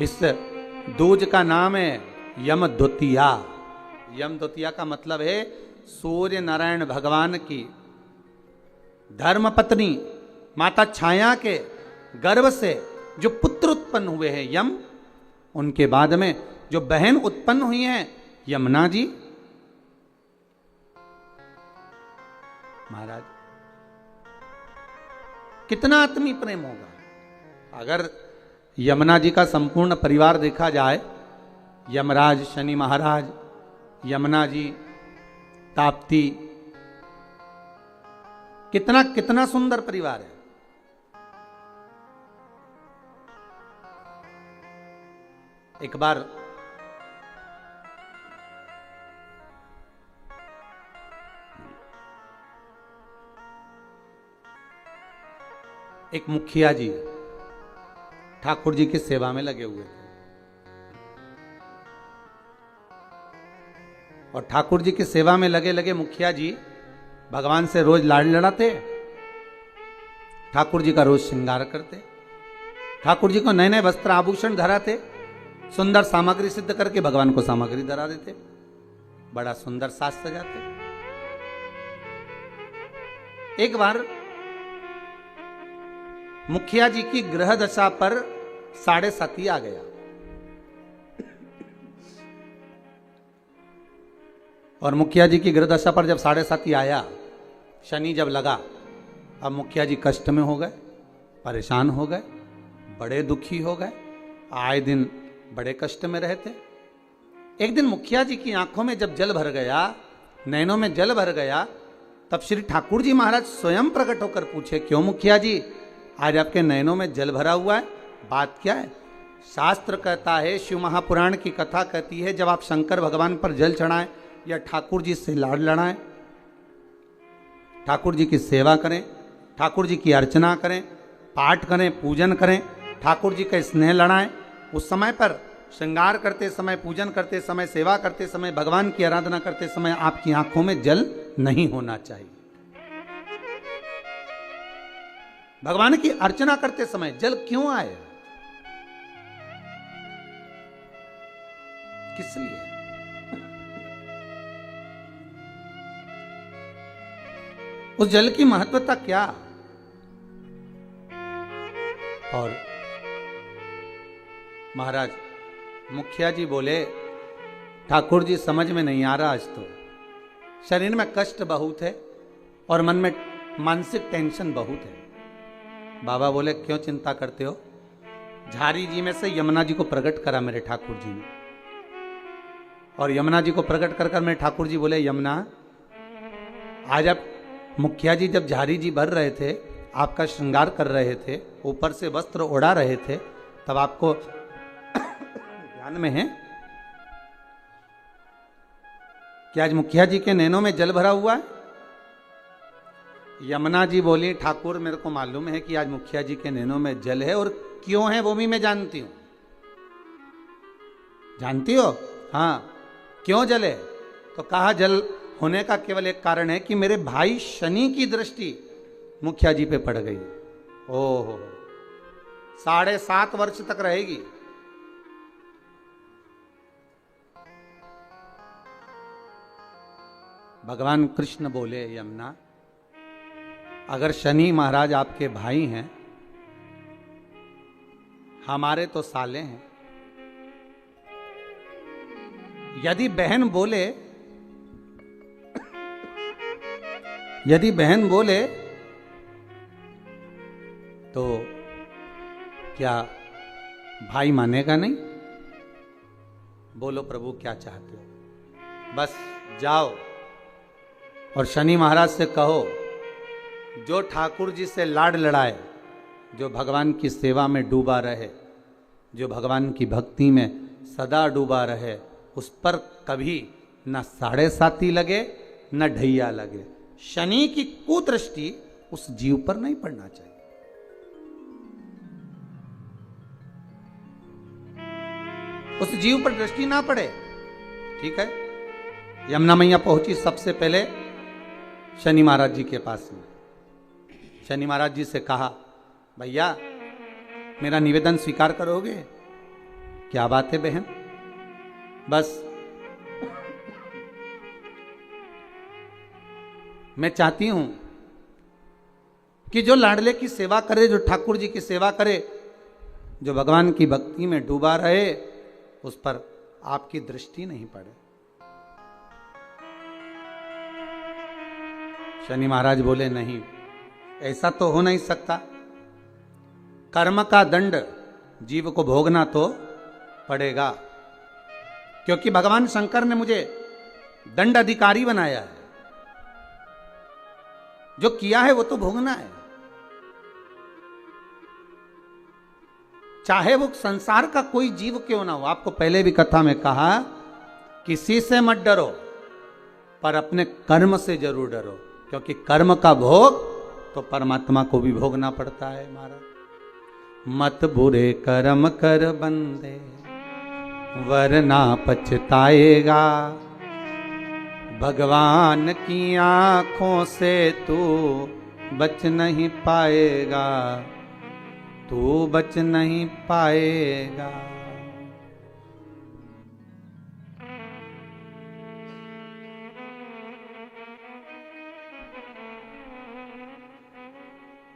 इस दूज का नाम है यम द्वितीया। यम द्वितीया का मतलब है सूर्य नारायण भगवान की धर्म पत्नी माता छाया के गर्भ से जो पुत्र उत्पन्न हुए हैं यम, उनके बाद में जो बहन उत्पन्न हुई हैं यमुना जी। महाराज कितना आत्मी प्रेम होगा अगर यमुना जी का संपूर्ण परिवार देखा जाए, यमराज, शनि महाराज, यमुना जी, ताप्ती, कितना कितना सुंदर परिवार है। एक बार एक मुखिया जी ठाकुर जी की सेवा में लगे हुए थे और ठाकुर जी की सेवा में लगे लगे मुखिया जी भगवान से रोज लाड़ लड़ाते, ठाकुर जी का रोज श्रृंगार करते, ठाकुर जी को नए नए वस्त्र आभूषण धराते, सुंदर सामग्री सिद्ध करके भगवान को सामग्री धरा देते, बड़ा सुंदर साज सजाते। एक बार मुखिया जी की ग्रह दशा पर 7.5 आ गया और मुखिया जी की ग्रह दशा पर जब 7.5 आया, शनि जब लगा, अब मुखिया जी कष्ट में हो गए, परेशान हो गए, बड़े दुखी हो गए, आए दिन बड़े कष्ट में रहते। एक दिन मुखिया जी की आंखों में जब जल भर गया, नैनों में जल भर गया, तब श्री ठाकुर जी महाराज स्वयं प्रकट होकर पूछे, क्यों मुखिया जी आज आपके नैनों में जल भरा हुआ है, बात क्या है? शास्त्र कहता है, शिव महापुराण की कथा कहती है, जब आप शंकर भगवान पर जल चढ़ाएं या ठाकुर जी से लाड़ लड़ाएं, ठाकुर जी की सेवा करें, ठाकुर जी की अर्चना करें, पाठ करें, पूजन करें, ठाकुर जी का स्नेह लड़ाएं, उस समय पर श्रृंगार करते समय, पूजन करते समय, सेवा करते समय, भगवान की आराधना करते समय आपकी आंखों में जल नहीं होना चाहिए। भगवान की अर्चना करते समय जल क्यों आए? किस लिए? उस जल की महत्वता क्या? और महाराज मुखिया जी बोले, ठाकुर जी समझ में नहीं आ रहा, आज तो शरीर में कष्ट बहुत है और मन में मानसिक टेंशन बहुत है। बाबा बोले, क्यों चिंता करते हो? झारी जी में से यमुना जी को प्रकट करा मेरे ठाकुर जी ने, और यमुना जी को प्रकट कर कर मेरे ठाकुर जी बोले, यमुना आज आप मुखिया जी जब झारी जी भर रहे थे, आपका श्रृंगार कर रहे थे, ऊपर से वस्त्र ओढ़ा रहे थे, तब आपको ध्यान में है कि आज मुखिया जी के नैनों में जल भरा हुआ है? यमुना जी बोली, ठाकुर मेरे को मालूम है कि आज मुखिया जी के नैनों में जल है, और क्यों है वो भी मैं जानती हूं। जानती हो? हाँ, क्यों जल है? तो कहा, जल होने का केवल एक कारण है कि मेरे भाई शनि की दृष्टि मुखिया जी पे पड़ गई। ओहो, 7.5 वर्ष तक रहेगी। भगवान कृष्ण बोले, यमुना अगर शनि महाराज आपके भाई हैं, हमारे तो साले हैं, यदि बहन बोले तो क्या भाई मानेगा नहीं? बोलो प्रभु क्या चाहते हो? बस जाओ और शनि महाराज से कहो, जो ठाकुर जी से लाड़ लड़ाए, जो भगवान की सेवा में डूबा रहे, जो भगवान की भक्ति में सदा डूबा रहे, उस पर कभी न 7.5 लगे न ढैया लगे। शनि की कुदृष्टि उस जीव पर नहीं पड़ना चाहिए। उस जीव पर दृष्टि ना पड़े। ठीक है। यमुना मैया पहुंची सबसे पहले शनि महाराज जी के पास में। शनि महाराज जी से कहा, भैया मेरा निवेदन स्वीकार करोगे? क्या बात है बहन। बस मैं चाहती हूं कि जो लाडले की सेवा करे, जो ठाकुर जी की सेवा करे, जो भगवान की भक्ति में डूबा रहे, उस पर आपकी दृष्टि नहीं पड़े। शनि महाराज बोले नहीं, ऐसा तो हो नहीं सकता। कर्म का दंड जीव को भोगना तो पड़ेगा, क्योंकि भगवान शंकर ने मुझे दंड अधिकारी बनाया है। जो किया है वो तो भोगना है, चाहे वो संसार का कोई जीव क्यों ना हो। आपको पहले भी कथा में कहा, किसी से मत डरो, पर अपने कर्म से जरूर डरो, क्योंकि कर्म का भोग तो परमात्मा को भी भोगना पड़ता है। महाराज मत बुरे कर्म कर बंदे, वरना पछताएगा। भगवान की आंखों से तू बच नहीं पाएगा, तू बच नहीं पाएगा।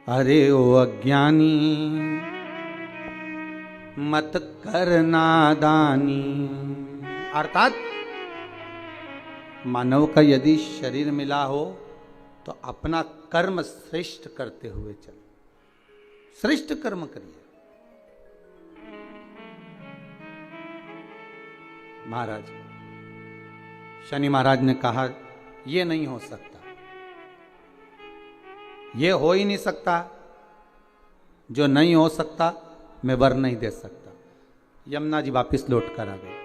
अरे ओ अज्ञानी मत कर नादानी। अर्थात मानव का यदि शरीर मिला हो तो अपना कर्म श्रेष्ठ करते हुए चलो, श्रेष्ठ कर्म करिए। महाराज शनि महाराज ने कहा, यह नहीं हो सकता, यह हो ही नहीं सकता। जो नहीं हो सकता मैं वर नहीं दे सकता। यमुना जी वापिस लौट कर आ गए।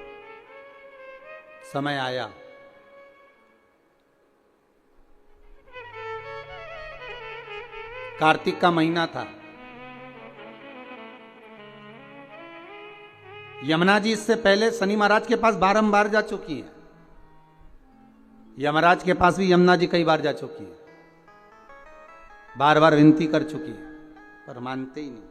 समय आया, कार्तिक का महीना था। यमुना जी इससे पहले शनि महाराज के पास बारंबार जा चुकी है। यमराज के पास भी यमुना जी कई बार जा चुकी है, बार बार विनती कर चुकी है, पर मानते ही नहीं।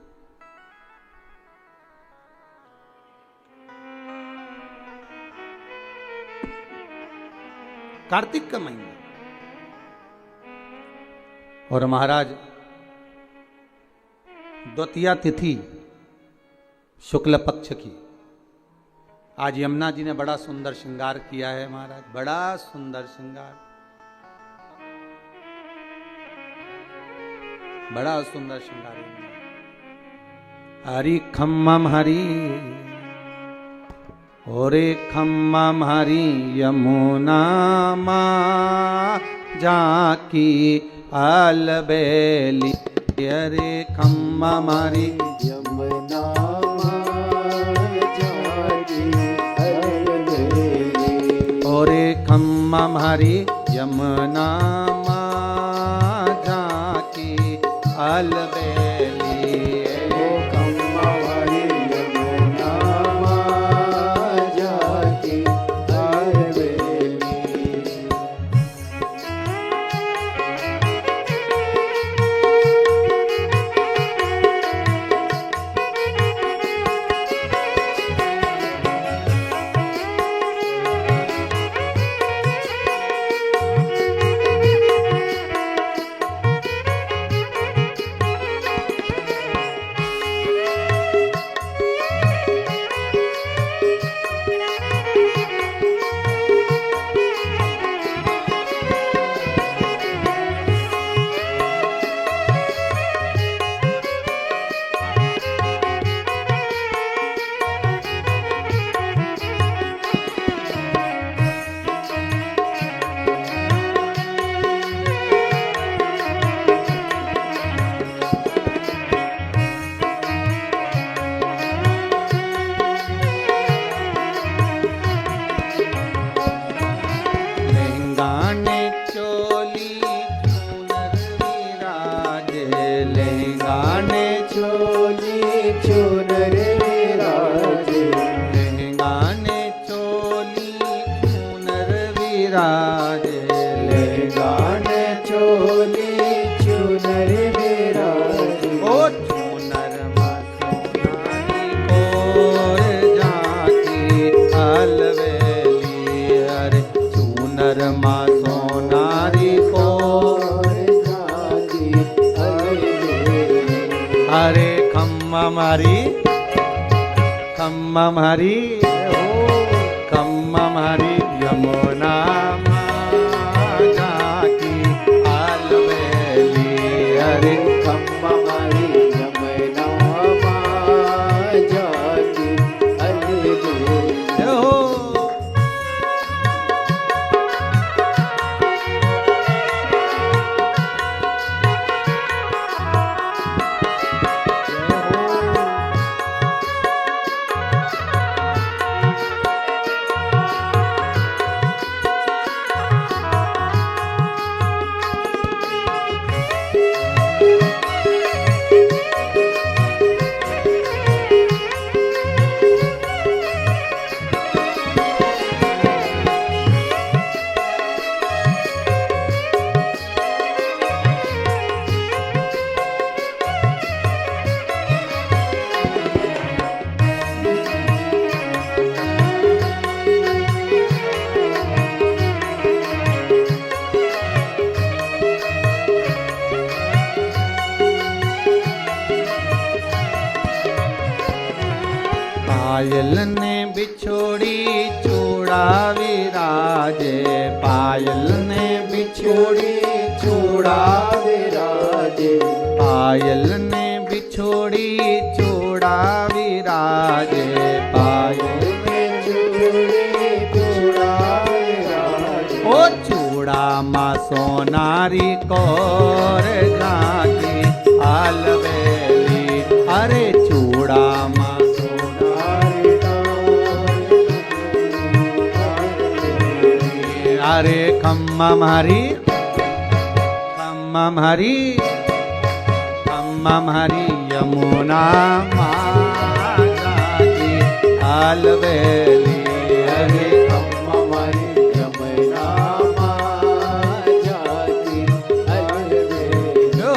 कार्तिक का महीना और महाराज द्वितीया तिथि शुक्ल पक्ष की। आज यमुना जी ने बड़ा सुंदर श्रृंगार किया है महाराज, बड़ा सुंदर श्रृंगार, बड़ा सुंदर श्रृंगार। हरि खम्मम हरि ओरे खम्मम हरि यमुना मां जाकी अलबेली। अरे खम्मम हरि यमुना जाकी अलबेली। ओरे खम्मम हरि यमुना मां जाकी अलबेली। हरी खम्मम हरी खम्मम हरी यमुना माँ जाकी अलवेली हरे खम्ममारी यमुना माँ जाकी अलवेली। हो पायल ने बिछोड़ी चूड़ा विराजे पायल ने बिछोड़ी चूड़ा विराजे पायल ने बिछोड़ी चूड़ा विराजे पायल में चूड़ी चूड़ा विराजे। ओ चूड़ा मा सोनारी कोर झांकी अलवेली अरे चूड़ा मा अरे खम्मम हरी खम्मम हरी खम्मम हरी यमुना माँ जाकी अलवेली हरे खम्ममारी यमुना माँ जाकी अलवेली। हो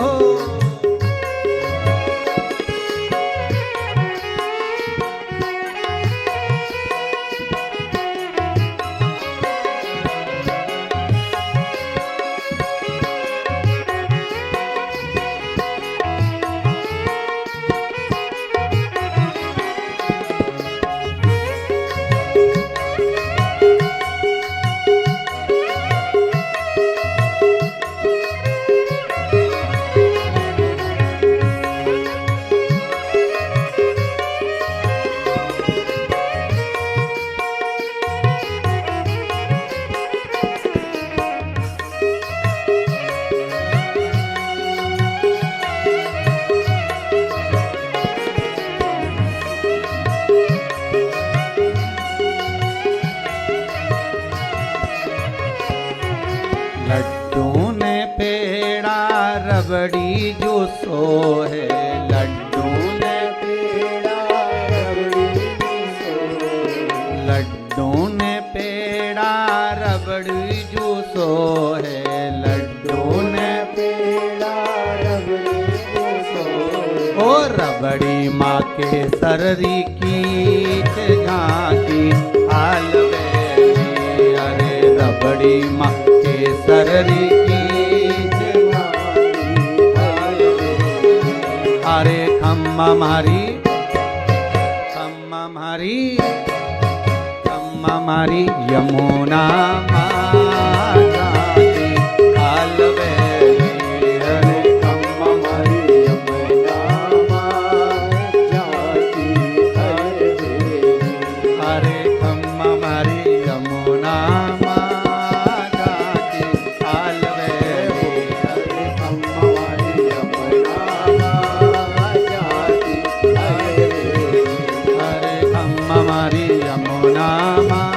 लड्डू ने पेड़ा रबड़ी जो सो है लड्डू ने पेड़ा रबड़ी सोए। लड्डू ने पेड़ा रबड़ी जो सो है लड्डू ने पेड़ा रबड़ी सोए। ओ रबड़ी माँ के सररी की झांकी अलवेली अरे रबड़ी माँ के सररी की अरे खम्मम हरी खम्मम हरी खम्मम हरी यमुना माँ जाकी अलवेली हरे खम्ममारी यमुना माँ जाकी अलवेली। हरे खम्मम हरी यमुना माँ जाकी अलवेली हरे खम्ममारी यमुना माँ जाकी अलवेली। हरे खम्मम हरी यमुना माँ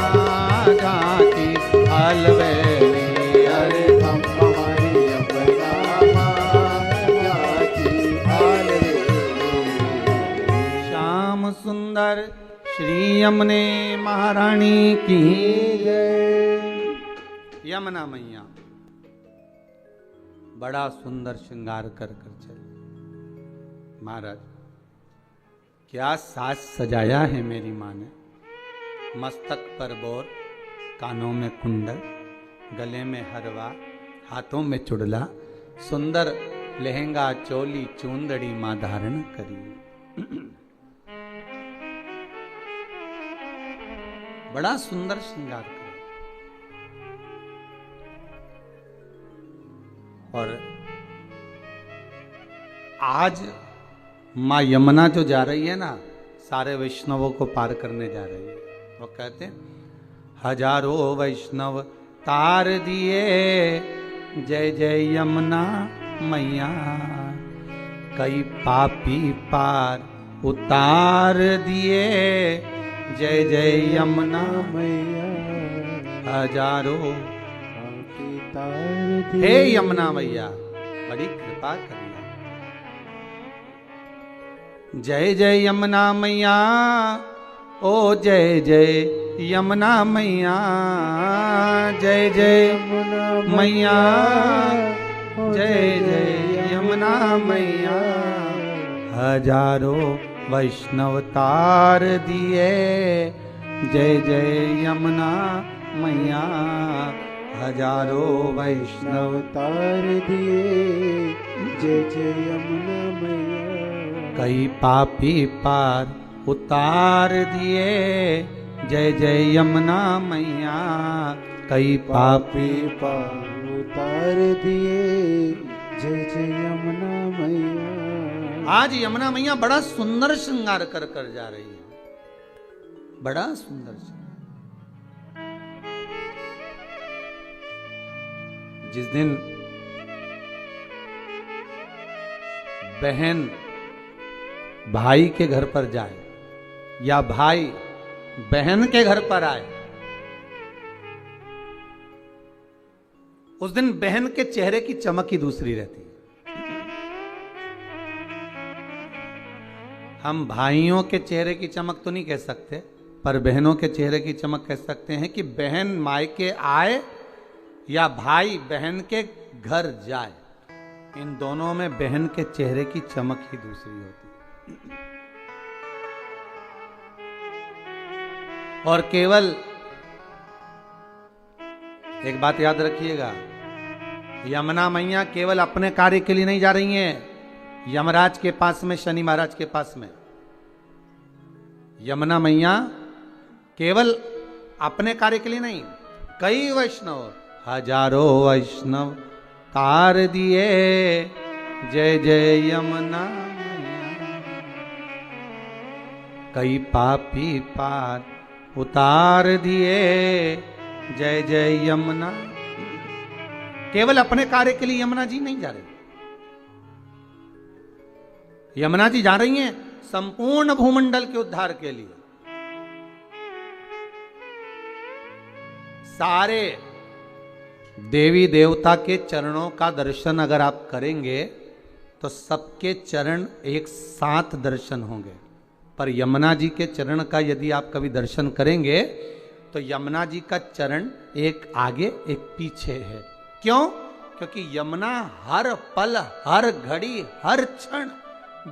जाकी अलवेली हरे खम्ममारी यमुना माँ जाकी अलवेली। श्याम सुंदर श्री यमुने महारानी की यमुना मैया बड़ा सुंदर श्रृंगार कर चले। महाराज क्या साज सजाया है मेरी माँ ने, मस्तक पर बोर, कानों में कुंडल, गले में हरवा, हाथों में चुड़ला, सुंदर लहंगा चोली चूंदड़ी माँ धारण करी। बड़ा सुंदर श्रृंगार करें। और आज मां यमुना जो जा रही है ना, सारे वैष्णवों को पार करने जा रही है। वो कहते हैं, हजारों वैष्णव तार दिए, जय जय यमुना मैया, कई पापी पार उतार दिए, जय जय यमुना मैया हजारों। तार दिए। हे यमुना मैया, बड़ी कृपा करिए। जय जय यमुना मैया, ओ जय जय यमुना मैया, जय जय मैया, जय जय यमुना मैया, हजारों वैष्णव तार दिए, जय जय यमुना मैया, हजारों वैष्णव तार दिए, जय जय यमुना मैया, कई पापी पार उतार दिए, जय जय यमुना मैया, कई पापी पार उतार दिए, जय जय यमुना मैया। आज यमुना मैया बड़ा सुंदर श्रृंगार कर कर जा रही है, बड़ा सुंदर श्रृंगार। जिस दिन बहन भाई के घर पर जाए या भाई बहन के घर पर आए, उस दिन बहन के चेहरे की चमक ही दूसरी रहती है। हम भाइयों के चेहरे की चमक तो नहीं कह सकते, पर बहनों के चेहरे की चमक कह सकते हैं कि बहन मायके आए या भाई बहन के घर जाए, इन दोनों में बहन के चेहरे की चमक ही दूसरी होती है। और केवल एक बात याद रखिएगा, यमुना मैया केवल अपने कार्य के लिए नहीं जा रही हैं यमराज के पास में, शनि महाराज के पास में। यमुना मैया केवल अपने कार्य के लिए नहीं, कई वैष्णव, हजारों वैष्णव तार दिए, जय जय यमुना मैया, कई पापी पार उतार दिए, जय जय यमुना। केवल अपने कार्य के लिए यमुना जी नहीं जा रही, यमुना जी जा रही हैं संपूर्ण भूमंडल के उद्धार के लिए। सारे देवी देवता के चरणों का दर्शन अगर आप करेंगे तो सबके चरण एक साथ दर्शन होंगे, पर यमुना जी के चरण का यदि आप कभी दर्शन करेंगे तो यमुना जी का चरण एक आगे एक पीछे है। क्यों? क्योंकि यमुना हर पल, हर घड़ी, हर क्षण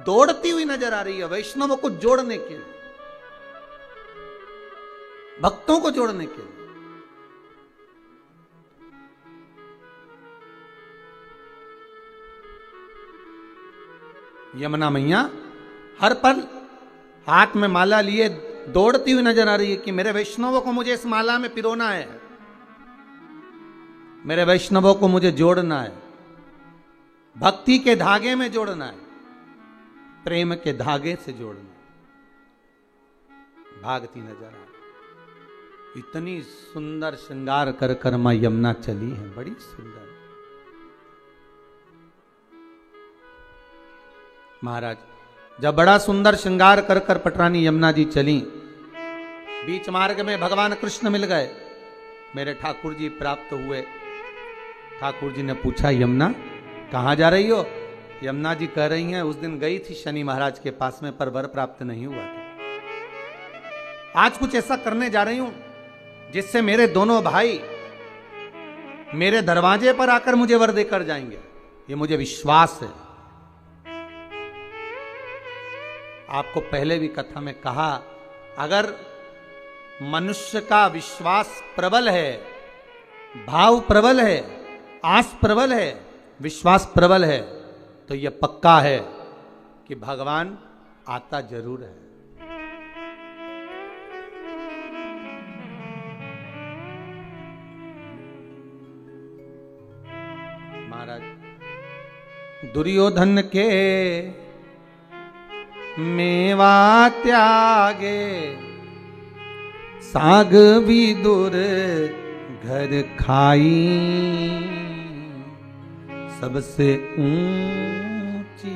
दौड़ती हुई नजर आ रही है वैष्णवों को जोड़ने के लिए, भक्तों को जोड़ने के लिए। यमुना मैया हर पल हाथ में माला लिए दौड़ती हुई नजर आ रही है कि मेरे वैष्णवों को मुझे इस माला में पिरोना है, मेरे वैष्णवों को मुझे जोड़ना है, भक्ति के धागे में जोड़ना है, प्रेम के धागे से जोड़ना। भागती नजर आ रही, इतनी सुंदर श्रृंगार कर कर मां यमुना चली है, बड़ी सुंदर। महाराज जब बड़ा सुंदर श्रृंगार कर कर पटरानी यमुना जी चली, बीच मार्ग में भगवान कृष्ण मिल गए, मेरे ठाकुर जी प्राप्त हुए। ठाकुर जी ने पूछा, यमुना कहाँ जा रही हो? यमुना जी कह रही हैं, उस दिन गई थी शनि महाराज के पास में, पर वर प्राप्त नहीं हुआ था। आज कुछ ऐसा करने जा रही हूं जिससे मेरे दोनों भाई मेरे दरवाजे पर आकर मुझे वर देकर जाएंगे, ये मुझे विश्वास है। आपको पहले भी कथा में कहा, अगर मनुष्य का विश्वास प्रबल है, भाव प्रबल है, आस प्रबल है, विश्वास प्रबल है, तो यह पक्का है कि भगवान आता जरूर है। दुर्योधन के मेवा त्यागे, साग विदुर घर खाई, सबसे ऊंची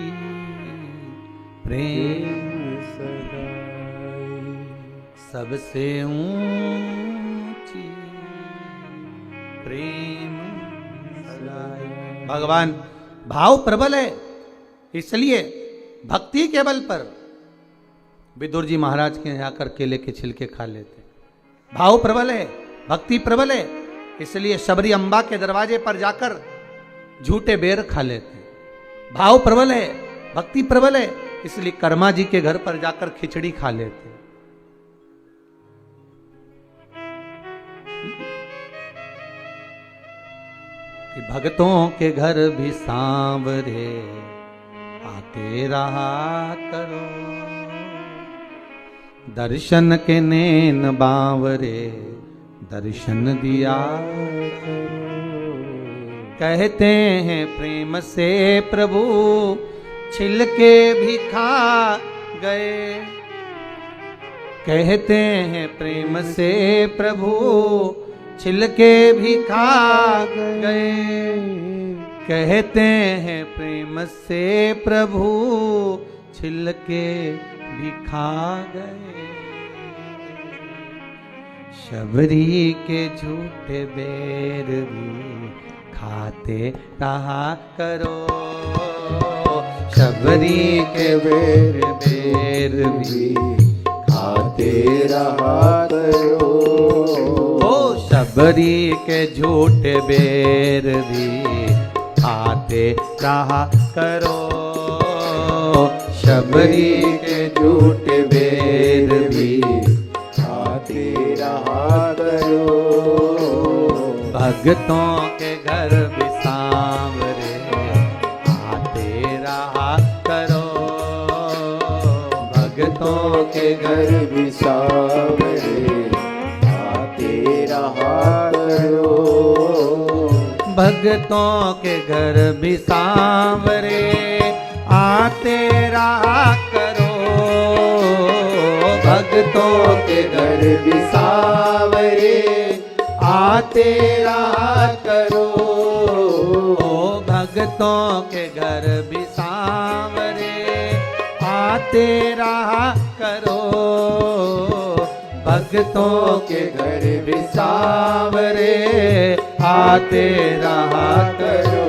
प्रेम सगाई, सबसे ऊंची प्रेम सगाई। भगवान भाव प्रबल है, इसलिए भक्ति के बल पर विदुर जी महाराज के यहाँ जाकर केले के छिलके खा लेते। भाव प्रबल है, भक्ति प्रबल है, इसलिए शबरी अम्बा के दरवाजे पर जाकर झूठे बेर खा लेते। भाव प्रबल है, भक्ति प्रबल है, इसलिए कर्मा जी के घर पर जाकर खिचड़ी खा लेते। कि भक्तों के घर भी सांवरे आते रहा करो, दर्शन के नैन बावरे दर्शन दिया करो। कहते हैं प्रेम से प्रभु छिलके भी खा गए, कहते हैं प्रेम से प्रभु छिलके भी खा गए, कहते हैं प्रेम से प्रभु छिलके भी खा गए। शबरी के झूठे बेर भी खाते रहा करो, शबरी के बेर भी खाते रहा करो। शबरी के झूठे बेर भी खाते रहा करो, शबरी के झूठे बेर भी खाते रहा करो। भक्तों के घर भी सांवरे आते रहा करो, भक्तों के घर भी सांवरे आते रहा करो। भक्तों के घर भी सांवरे आते रहा करो, भक्तों के घर भी सांवरे आते रहा करो, भक्तों के घर भी सांवरे आते रहा करो, भक्तों के घर भी सांवरे आते रहा करो।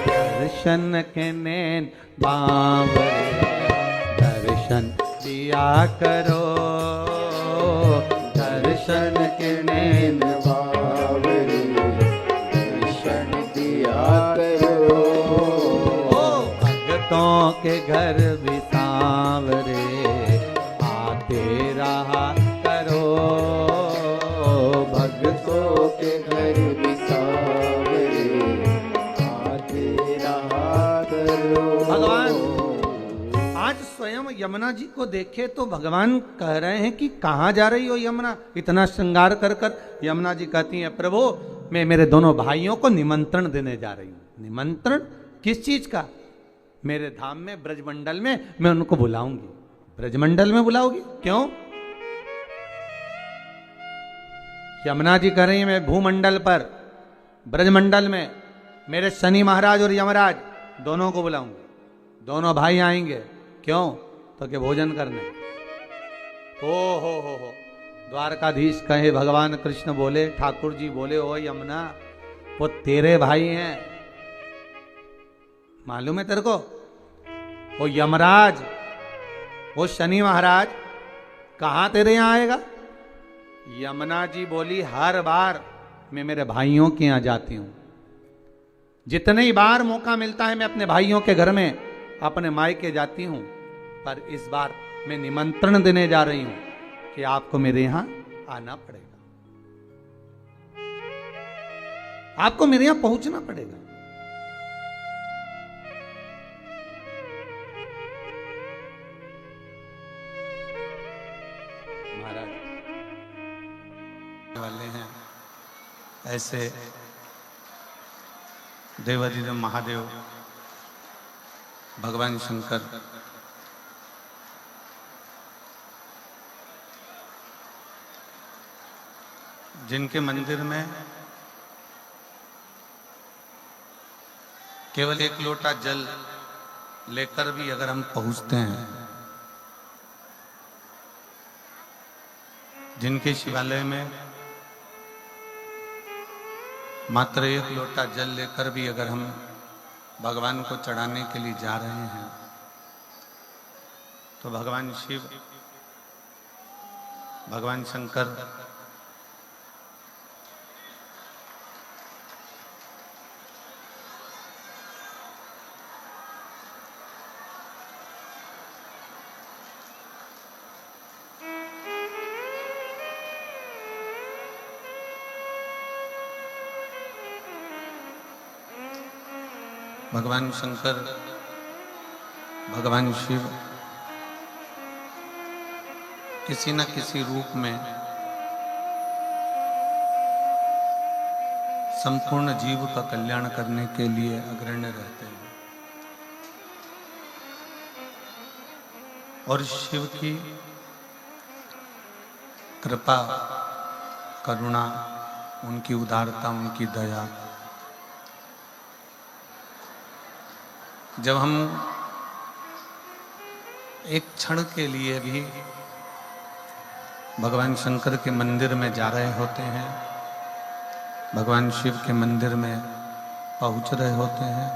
दर्शन के नैन बावरे दर्शन दिया करो, दर्शन के नैन बावरे दर्शन दिया करो। भक्तों के घर भी सांवरे आते रहा करो, भक्तों के घर भी सांवरे आते रहा करो। भगवान आज स्वयं यमुना जी को देखे तो भगवान कह रहे हैं कि कहाँ जा रही हो यमुना, इतना श्रृंगार कर कर। यमुना जी कहती हैं प्रभु मैं मेरे दोनों भाइयों को निमंत्रण देने जा रही हूँ। निमंत्रण किस चीज का? मेरे धाम में ब्रजमंडल में मैं उनको बुलाऊंगी। ब्रजमंडल में बुलाओगी? क्यों? यमुना जी कह रही है मैं भूमंडल पर ब्रजमंडल में मेरे शनि महाराज और यमराज दोनों को बुलाऊंगी। दोनों भाई आएंगे। क्यों? तो के भोजन करने। हो द्वारकाधीश कहे, भगवान कृष्ण बोले, ठाकुर जी बोले, ओ यमुना वो तेरे भाई हैं, मालूम है तेरे को? वो यमराज, वो शनि महाराज कहाँ तेरे यहाँ आएगा? यमुना जी बोली हर बार मैं मेरे भाइयों के यहाँ जाती हूँ। जितने ही बार मौका मिलता है मैं अपने भाइयों के घर में अपने मायके जाती हूँ, पर इस बार मैं निमंत्रण देने जा रही हूँ कि आपको मेरे यहाँ आना पड़ेगा, आपको मेरे यहाँ पहुंचना पड़ेगा। महाराज वाले हैं ऐसे देवाधिदेव महादेव भगवान शंकर जिनके मंदिर में केवल एक लोटा जल लेकर भी अगर हम पहुंचते हैं, जिनके शिवालय में मात्र एक लोटा जल लेकर भी अगर हम भगवान को चढ़ाने के लिए जा रहे हैं, तो भगवान शिव, भगवान शंकर भगवान शंकर, भगवान शिव किसी न किसी रूप में संपूर्ण जीव का कल्याण करने के लिए अग्रणी रहते हैं। और शिव की कृपा, करुणा, उनकी उदारता, उनकी दया, जब हम एक क्षण के लिए भी भगवान शंकर के मंदिर में जा रहे होते हैं, भगवान शिव के मंदिर में पहुंच रहे होते हैं,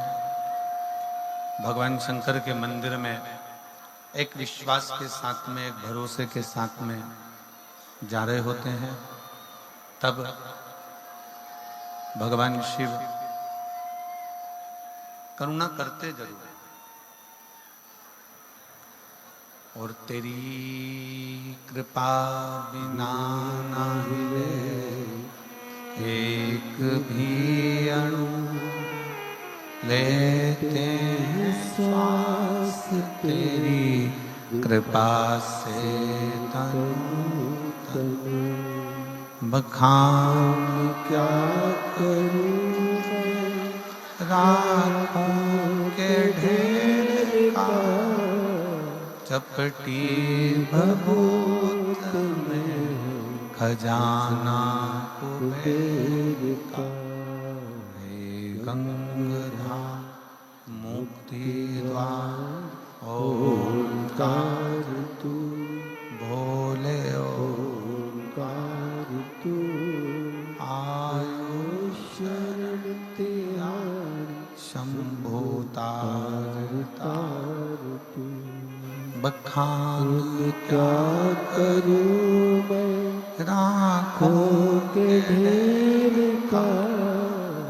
भगवान शंकर के मंदिर में एक विश्वास के साथ में, एक भरोसे के साथ में जा रहे होते हैं, तब भगवान शिव करुणा करते जरूर है। और तेरी कृपा बिना ना हिले एक भी अणु, लेते हैं श्वास तेरी कृपा से तनु तनु। बखान क्या करूं राखों के ढेर का, चपटी भभूत में खजाना कुबेर का। हे गंगाधाम मुक्ति द्वार ओंकार तू, भोले ओंकार तू, आयो शरण तेरी शंभो तार तार तू। बखान क्या करूं मैं राखों के ढेर का,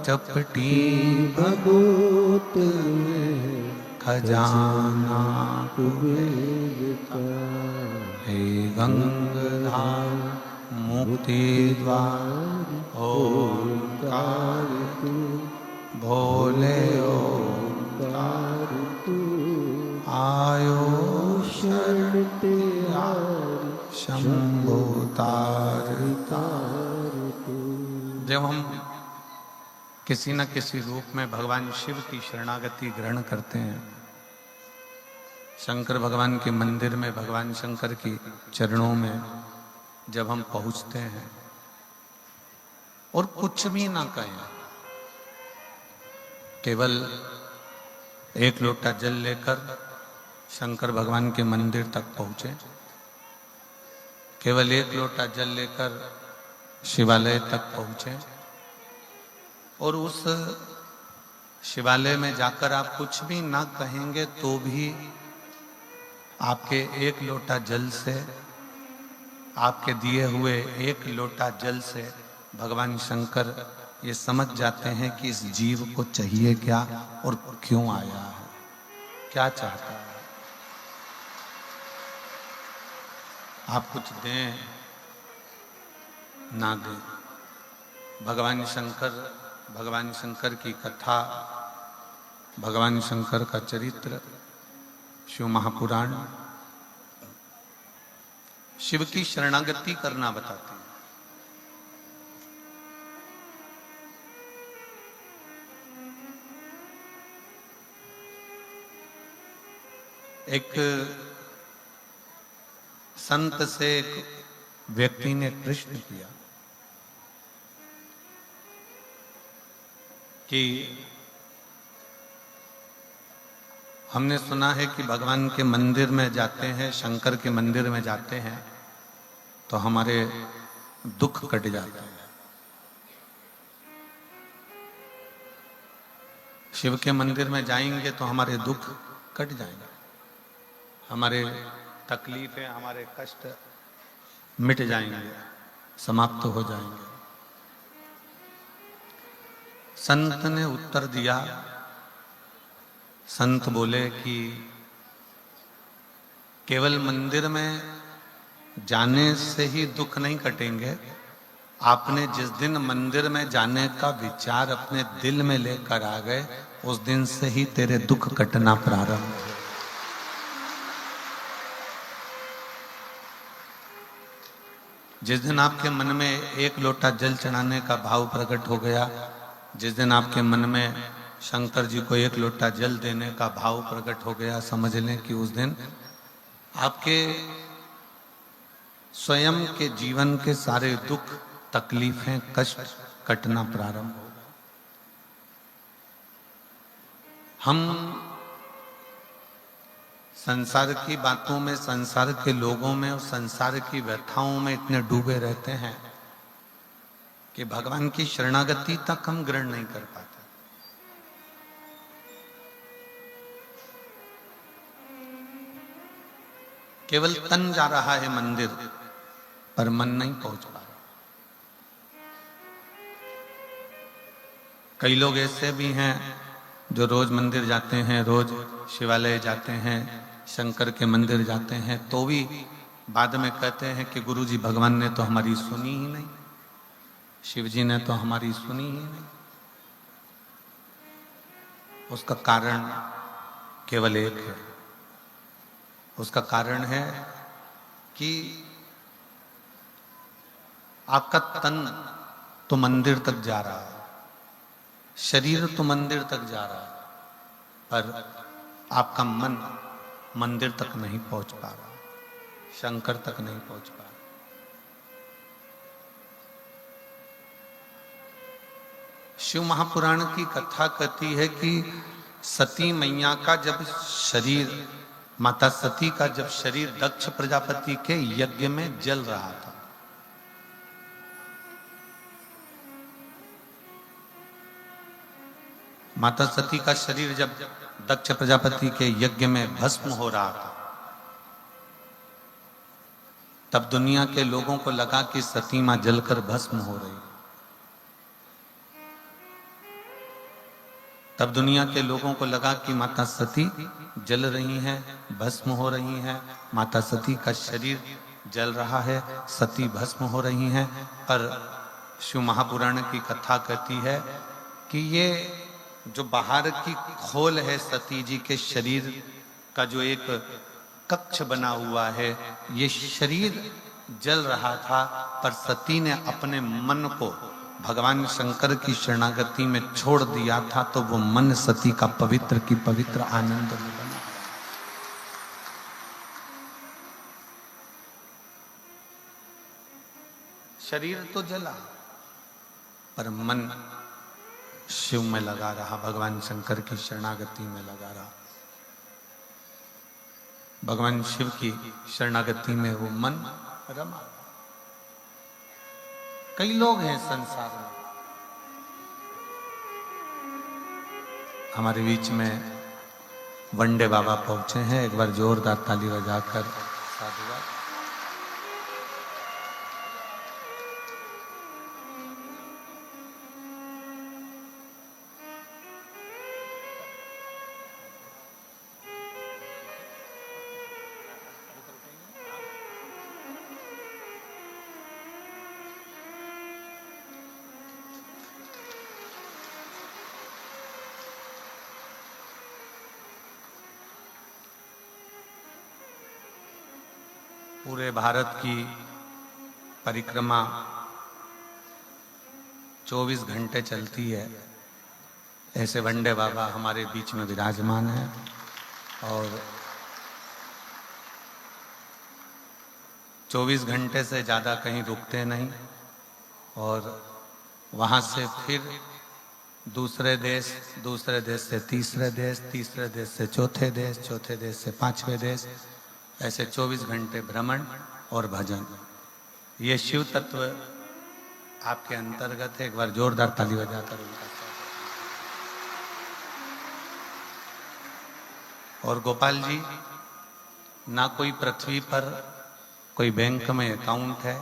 चपटी भभूत में खजाना कुबेर का। हे गंगाधाम मुक्ति द्वार ओंकार तू, भोले ओंकार तू, आयो शरण तेरी शंभो तार तार तू। जब हम किसी न किसी रूप में भगवान शिव की शरणागति ग्रहण करते हैं, शंकर भगवान के मंदिर में, भगवान शंकर की चरणों में जब हम पहुंचते हैं और कुछ भी ना कहें, केवल एक लोटा जल लेकर शंकर भगवान के मंदिर तक पहुंचे, केवल एक लोटा जल लेकर शिवालय तक पहुंचे, और उस शिवालय में जाकर आप कुछ भी ना कहेंगे तो भी आपके एक लोटा जल से, आपके दिए हुए एक लोटा जल से भगवान शंकर ये समझ जाते हैं कि इस जीव को चाहिए क्या और क्यों आया है, क्या चाहता है। आप कुछ दें ना दें, भगवान शंकर की कथा, भगवान शंकर का चरित्र, शिव महापुराण शिव की शरणागति करना बताते हैं। एक संत से एक व्यक्ति ने प्रश्न किया कि हमने सुना है कि भगवान के मंदिर में जाते हैं, शंकर के मंदिर में जाते हैं तो हमारे दुख कट जाते हैं। शिव के मंदिर में जाएंगे तो हमारे दुख कट जाएंगे, हमारे तकलीफें, हमारे कष्ट मिट जाएंगे, समाप्त हो जाएंगे। संत ने उत्तर दिया, संत बोले कि केवल मंदिर में जाने से ही दुख नहीं कटेंगे, आपने जिस दिन मंदिर में जाने का विचार अपने दिल में लेकर आ गए, उस दिन से ही तेरे दुख कटना प्रारंभ हो। जिस दिन आपके मन में एक लोटा जल चढ़ाने का भाव प्रकट हो गया, जिस दिन आपके मन में शंकर जी को एक लोटा जल देने का भाव प्रकट हो गया, समझ लें कि उस दिन आपके स्वयं के जीवन के सारे दुख, तकलीफें, कष्ट कटना प्रारंभ होगा। हम संसार की बातों में, संसार के लोगों में और संसार की व्यथाओं में इतने डूबे रहते हैं कि भगवान की शरणागति तक हम ग्रहण नहीं कर पाते। केवल तन जा रहा है मंदिर, पर मन नहीं पहुंच पा रहा। कई लोग ऐसे भी हैं जो रोज मंदिर जाते हैं, रोज शिवालय जाते हैं, शंकर के मंदिर जाते हैं, तो भी बाद में कहते हैं कि गुरुजी भगवान ने तो हमारी सुनी ही नहीं, शिव जी ने तो हमारी सुनी ही नहीं। उसका कारण केवल एक है। उसका कारण है कि आपका तन तो मंदिर तक जा रहा है, शरीर तो मंदिर तक जा रहा है, पर आपका मन मंदिर तक नहीं पहुंच पा रहा, शंकर तक नहीं पहुंच पा रहा। शिव महापुराण की कथा कहती है कि सती मैया का जब शरीर, माता सती का जब शरीर दक्ष प्रजापति के यज्ञ में जल रहा था, माता सती का शरीर जब दक्ष प्रजापति के यज्ञ में भस्म हो रहा था, तब दुनिया के लोगों को लगा कि सती मां जलकर भस्म हो रही। तब दुनिया के लोगों को लगा कि माता सती जल रही हैं, भस्म हो रही हैं, माता सती का शरीर जल रहा है, सती भस्म हो रही हैं। पर शिव महापुराण की कथा कहती है कि ये जो बाहर की खोल है सती जी के शरीर का, जो एक कक्ष बना हुआ है, ये शरीर जल रहा था, पर सती ने अपने मन को भगवान शंकर की शरणागति में छोड़ दिया था, तो वो मन सती का पवित्र की पवित्र आनंद में बना। शरीर तो जला, पर मन शिव में लगा रहा, भगवान शंकर की शरणागति में लगा रहा। भगवान शिव की शरणागति में वो मन रमा। कई लोग हैं संसार में, हमारे बीच में वंडे बाबा पहुंचे हैं, एक बार जोरदार ताली बजाकर साधुवाद। पूरे भारत की परिक्रमा 24 घंटे चलती है। ऐसे वंडे बाबा हमारे बीच में विराजमान हैं और 24 घंटे से ज़्यादा कहीं रुकते नहीं, और वहाँ से फिर दूसरे देश से तीसरे देश से चौथे देश से पांचवें देश, ऐसे 24 घंटे भ्रमण और भजन। ये शिव तत्व आपके अंतर्गत है। एक बार जोरदार ताली बजाकर उनका। और गोपाल जी, ना कोई पृथ्वी पर कोई बैंक में अकाउंट है,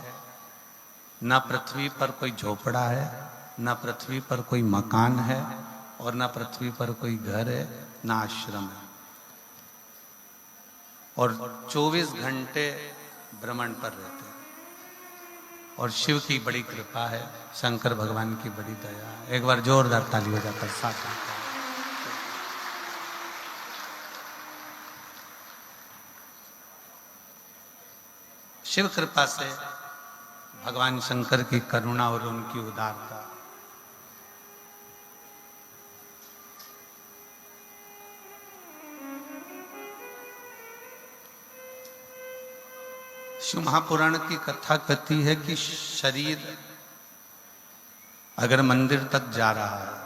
ना पृथ्वी पर कोई झोपड़ा है, ना पृथ्वी पर कोई मकान है, और ना पृथ्वी पर कोई घर है, ना आश्रम है, और 24 घंटे भ्रमण पर रहते हैं। और शिव की बड़ी कृपा है, शंकर भगवान की बड़ी दया है। एक बार जोरदार ताली बजाकर साथ। शिव कृपा से, भगवान शंकर की करुणा और उनकी उदारता, शिव महापुराण की कथा कहती है कि शरीर अगर मंदिर तक जा रहा है,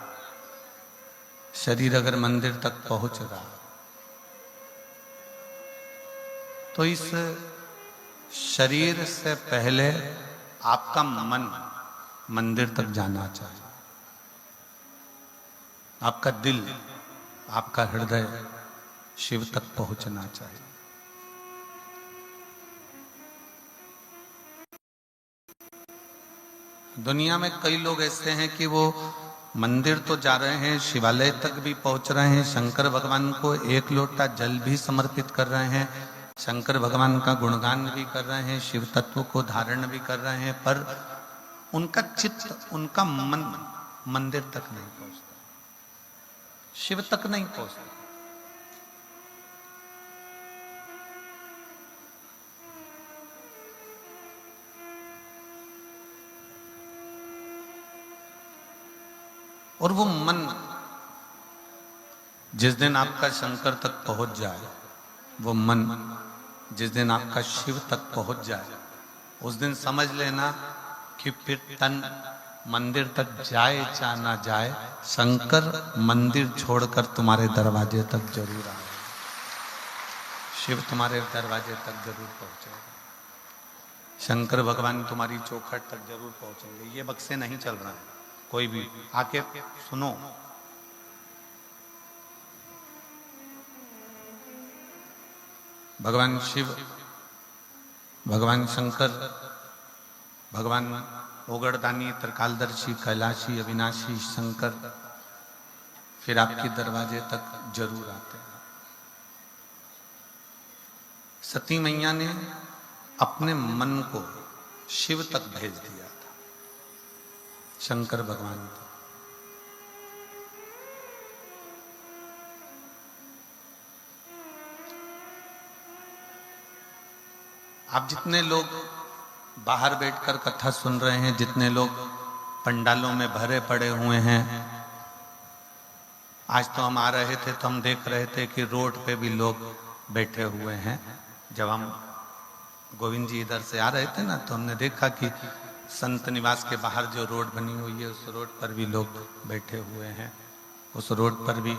शरीर अगर मंदिर तक पहुंच रहा है, तो इस शरीर से पहले आपका मन मंदिर तक जाना चाहिए। आपका दिल, आपका हृदय शिव तक पहुंचना चाहिए। दुनिया में कई लोग ऐसे हैं कि वो मंदिर तो जा रहे हैं, शिवालय तक भी पहुंच रहे हैं, शंकर भगवान को एक लोटा जल भी समर्पित कर रहे हैं, शंकर भगवान का गुणगान भी कर रहे हैं, शिव तत्व को धारण भी कर रहे हैं, पर उनका चित्त, उनका मन मंदिर तक नहीं पहुंचता, शिव तक नहीं पहुंचता। और वो मन जिस दिन आपका शंकर तक पहुंच जाए, वो मन जिस दिन आपका शिव तक पहुंच जाए, उस दिन समझ लेना कि फिर तन मंदिर तक जाए या ना जाए, शंकर मंदिर छोड़कर तुम्हारे दरवाजे तक जरूर आए, शिव तुम्हारे दरवाजे तक जरूर पहुंचेगा, शंकर भगवान तुम्हारी चौखट तक जरूर पहुंचेंगे। ये बक्से नहीं चल रहा है, कोई भी आके सुनो। भगवान शिव, भगवान शंकर, भगवान ओगड़दानी, त्रिकालदर्शी, कैलाशी, अविनाशी शंकर फिर आपके दरवाजे तक जरूर आते हैं। सती मैया ने अपने मन को शिव तक भेज दिया था, शंकर भगवान तक। आप जितने लोग बाहर बैठकर कथा सुन रहे हैं, जितने लोग पंडालों में भरे पड़े हुए हैं, आज तो हम आ रहे थे तो हम देख रहे थे कि रोड पे भी लोग बैठे हुए हैं। जब हम गोविंद जी इधर से आ रहे थे ना, तो हमने देखा कि संत निवास के बाहर जो रोड बनी हुई है, उस रोड पर भी लोग बैठे हुए हैं, उस रोड पर भी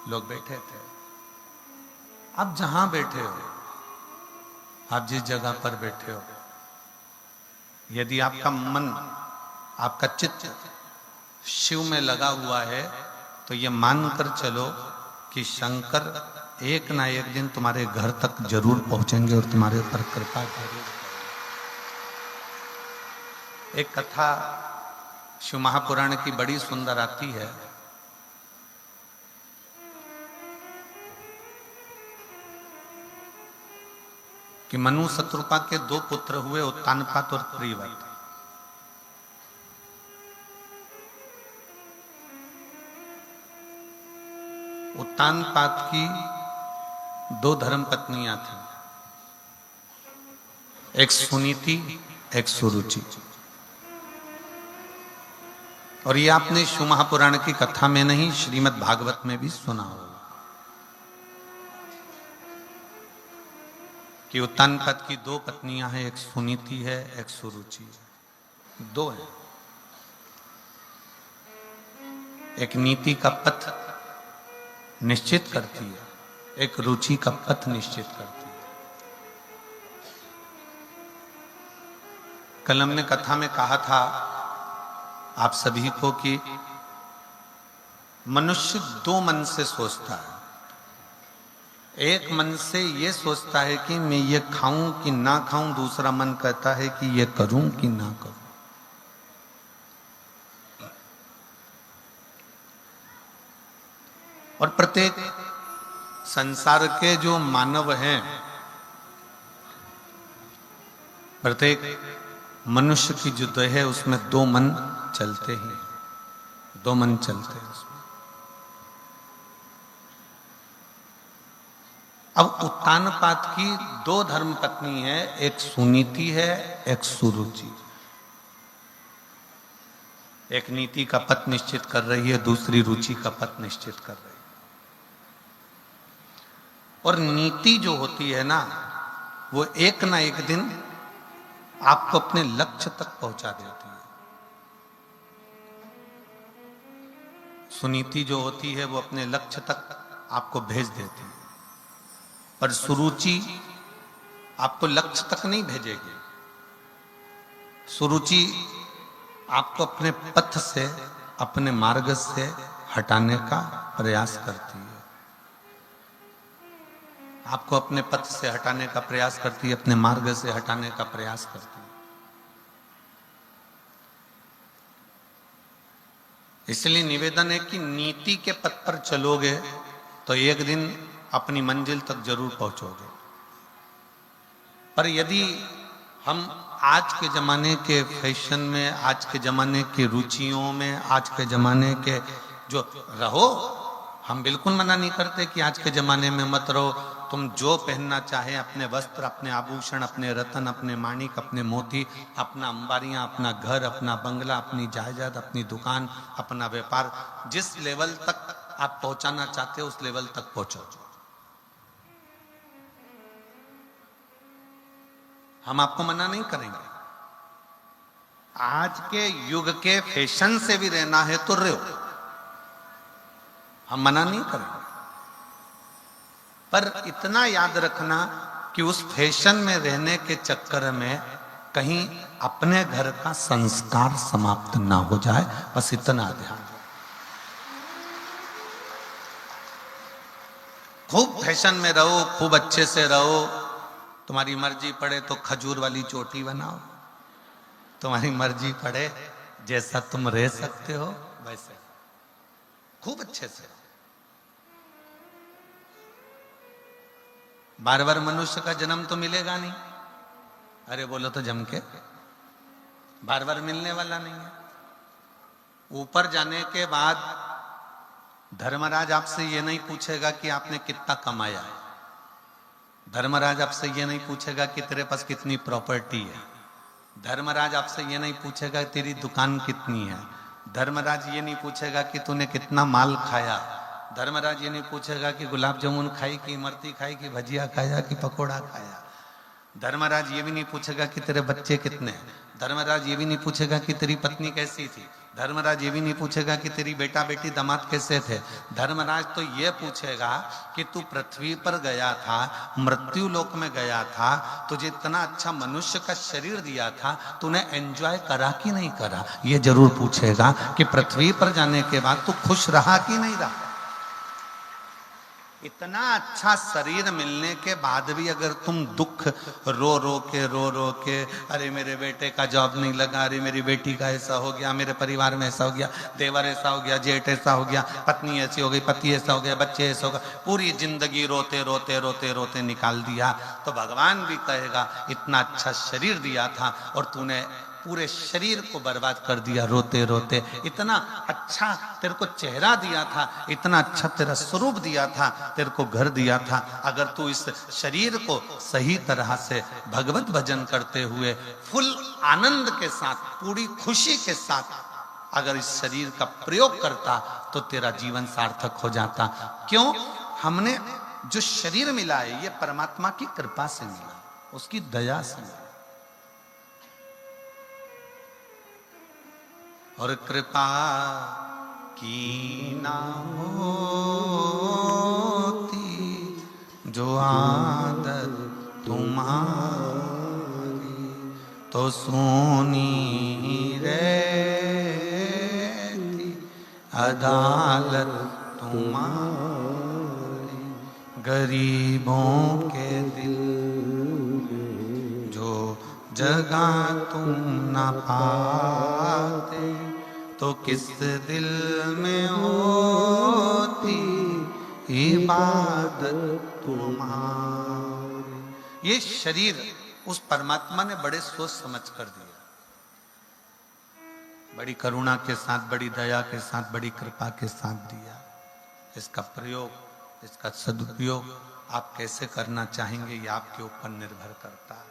लोग बैठे थे। आप जहां बैठे हो, आप जिस जगह पर बैठे हो, यदि आपका मन, आपका चित्त शिव में लगा हुआ है, तो ये मानकर चलो कि शंकर एक ना एक दिन तुम्हारे घर तक जरूर पहुंचेंगे और तुम्हारे ऊपर कृपा करेंगे। एक कथा शिव महापुराण की बड़ी सुंदर आती है। कि मनु शत्रुपा के दो पुत्र हुए, उत्तानपाद और प्रियव्रत। उत्तानपाद की दो धर्म पत्नियां थी, एक सुनीति, एक सुरुचि। और ये आपने शिव महापुराण की कथा में नहीं, श्रीमद् भागवत में भी सुना होगा। कि उत्तानपाद की दो पत्नियां हैं, एक सुनीति है, एक सुरुचि है, दो है। एक नीति का पथ निश्चित करती है, एक रुचि का पथ निश्चित करती है। कल हमने कथा में कहा था आप सभी को कि मनुष्य दो मन से सोचता है। एक मन से ये सोचता है कि मैं ये खाऊं कि ना खाऊं, दूसरा मन कहता है कि ये करूं कि ना करूं। और प्रत्येक संसार के जो मानव हैं, प्रत्येक मनुष्य की जो देह है उसमें दो मन चलते हैं, दो मन चलते हैं उसमें। अब उत्तानपाद की दो धर्म पत्नी है, एक सुनीति है, एक सुरुचि। एक नीति का पथ निश्चित कर रही है, दूसरी रुचि का पथ निश्चित कर रही है। और नीति जो होती है ना, वो एक ना एक दिन आपको अपने लक्ष्य तक पहुंचा देती है। सुनीति जो होती है वो अपने लक्ष्य तक आपको भेज देती है, पर सुरुचि आपको लक्ष्य तक नहीं भेजेगी। सुरुचि आपको अपने पथ से, अपने मार्ग से हटाने का प्रयास करती है। आपको अपने पथ से हटाने का प्रयास करती है, अपने मार्ग से हटाने का प्रयास करती है। इसलिए निवेदन है कि नीति के पथ पर चलोगे तो एक दिन अपनी मंजिल तक जरूर पहुंचोगे। पर यदि हम आज के जमाने के फैशन में, आज के जमाने की रुचियों में, आज के जमाने के जो रहो, हम बिल्कुल मना नहीं करते कि आज के जमाने में मत रहो। तुम जो पहनना चाहे, अपने वस्त्र, अपने आभूषण, अपने रतन, अपने माणिक, अपने मोती, अपना अंबारियां, अपना घर, अपना बंगला, अपनी जायदाद, अपनी दुकान, अपना व्यापार, जिस लेवल तक आप पहुंचाना चाहते हो उस लेवल तक पहुंचो। हम आपको मना नहीं करेंगे। आज के युग के फैशन से भी रहना है तो रहो, हम मना नहीं करेंगे। पर इतना याद रखना कि उस फैशन में रहने के चक्कर में कहीं अपने घर का संस्कार समाप्त ना हो जाए, बस इतना ध्यान। खूब फैशन में रहो, खूब अच्छे से रहो, तुम्हारी मर्जी पड़े तो खजूर वाली चोटी बनाओ, तुम्हारी मर्जी पड़े जैसा तुम रह सकते हो वैसे खूब अच्छे से। बार बार मनुष्य का जन्म तो मिलेगा नहीं, अरे बोलो तो जम के, बार बार मिलने वाला नहीं है। ऊपर जाने के बाद धर्मराज आपसे ये नहीं पूछेगा कि आपने कितना कमाया है, धर्मराज आपसे ये नहीं पूछेगा कि तेरे पास कितनी प्रॉपर्टी है, धर्मराज आपसे ये नहीं पूछेगा तेरी दुकान कितनी है, धर्मराज ये नहीं पूछेगा कि तूने कितना माल खाया, धर्मराज ये नहीं पूछेगा कि गुलाब जामुन खाई कि इमरती खाई कि भजिया खाया कि पकोड़ा खाया, धर्मराज ये भी नहीं पूछेगा कि तेरे बच्चे कितने हैं, धर्मराज ये भी नहीं पूछेगा कि तेरी पत्नी कैसी थी, धर्मराज ये भी नहीं पूछेगा कि तेरी बेटा बेटी दामाद कैसे थे। धर्मराज तो ये पूछेगा कि तू पृथ्वी पर गया था, मृत्यु लोक में गया था, तुझे इतना अच्छा मनुष्य का शरीर दिया था, तूने एंजॉय करा कि नहीं करा। ये जरूर पूछेगा कि पृथ्वी पर जाने के बाद तू खुश रहा कि नहीं रहा। इतना अच्छा शरीर मिलने के बाद भी अगर तुम दुख रो रो के अरे मेरे बेटे का जॉब नहीं लगा, अरे मेरी बेटी का ऐसा हो गया, मेरे परिवार में ऐसा हो गया, देवर ऐसा हो गया, जेठ ऐसा हो गया, पत्नी ऐसी हो गई, पति ऐसा हो गया, बच्चे ऐसा हो गया, पूरी जिंदगी रोते रोते रोते रोते निकाल दिया, तो भगवान भी कहेगा इतना अच्छा शरीर दिया था और तूने पूरे शरीर को बर्बाद कर दिया रोते रोते। इतना अच्छा तेरे को चेहरा दिया था, इतना अच्छा तेरा स्वरूप दिया था, तेरे को घर दिया था, अगर तू इस शरीर को सही तरह से भगवत भजन करते हुए फुल आनंद के साथ, पूरी खुशी के साथ अगर इस शरीर का प्रयोग करता तो तेरा जीवन सार्थक हो जाता। क्यों? हमने जो शरीर मिला है ये परमात्मा की कृपा से मिला। उसकी दया से। और कृपा की ना होती जो आदत तुम्हारी, तो सोनी रहती अदालत तुम्हारी। गरीबों के दिल जो जगह तुम न पाते, तो किस दिल में होती इबादत तुम्हारी। ये शरीर उस परमात्मा ने बड़े सोच समझ कर दिया, बड़ी करुणा के साथ, बड़ी दया के साथ, बड़ी कृपा के साथ दिया। इसका प्रयोग, इसका सदुपयोग आप कैसे करना चाहेंगे ये आपके ऊपर निर्भर करता है,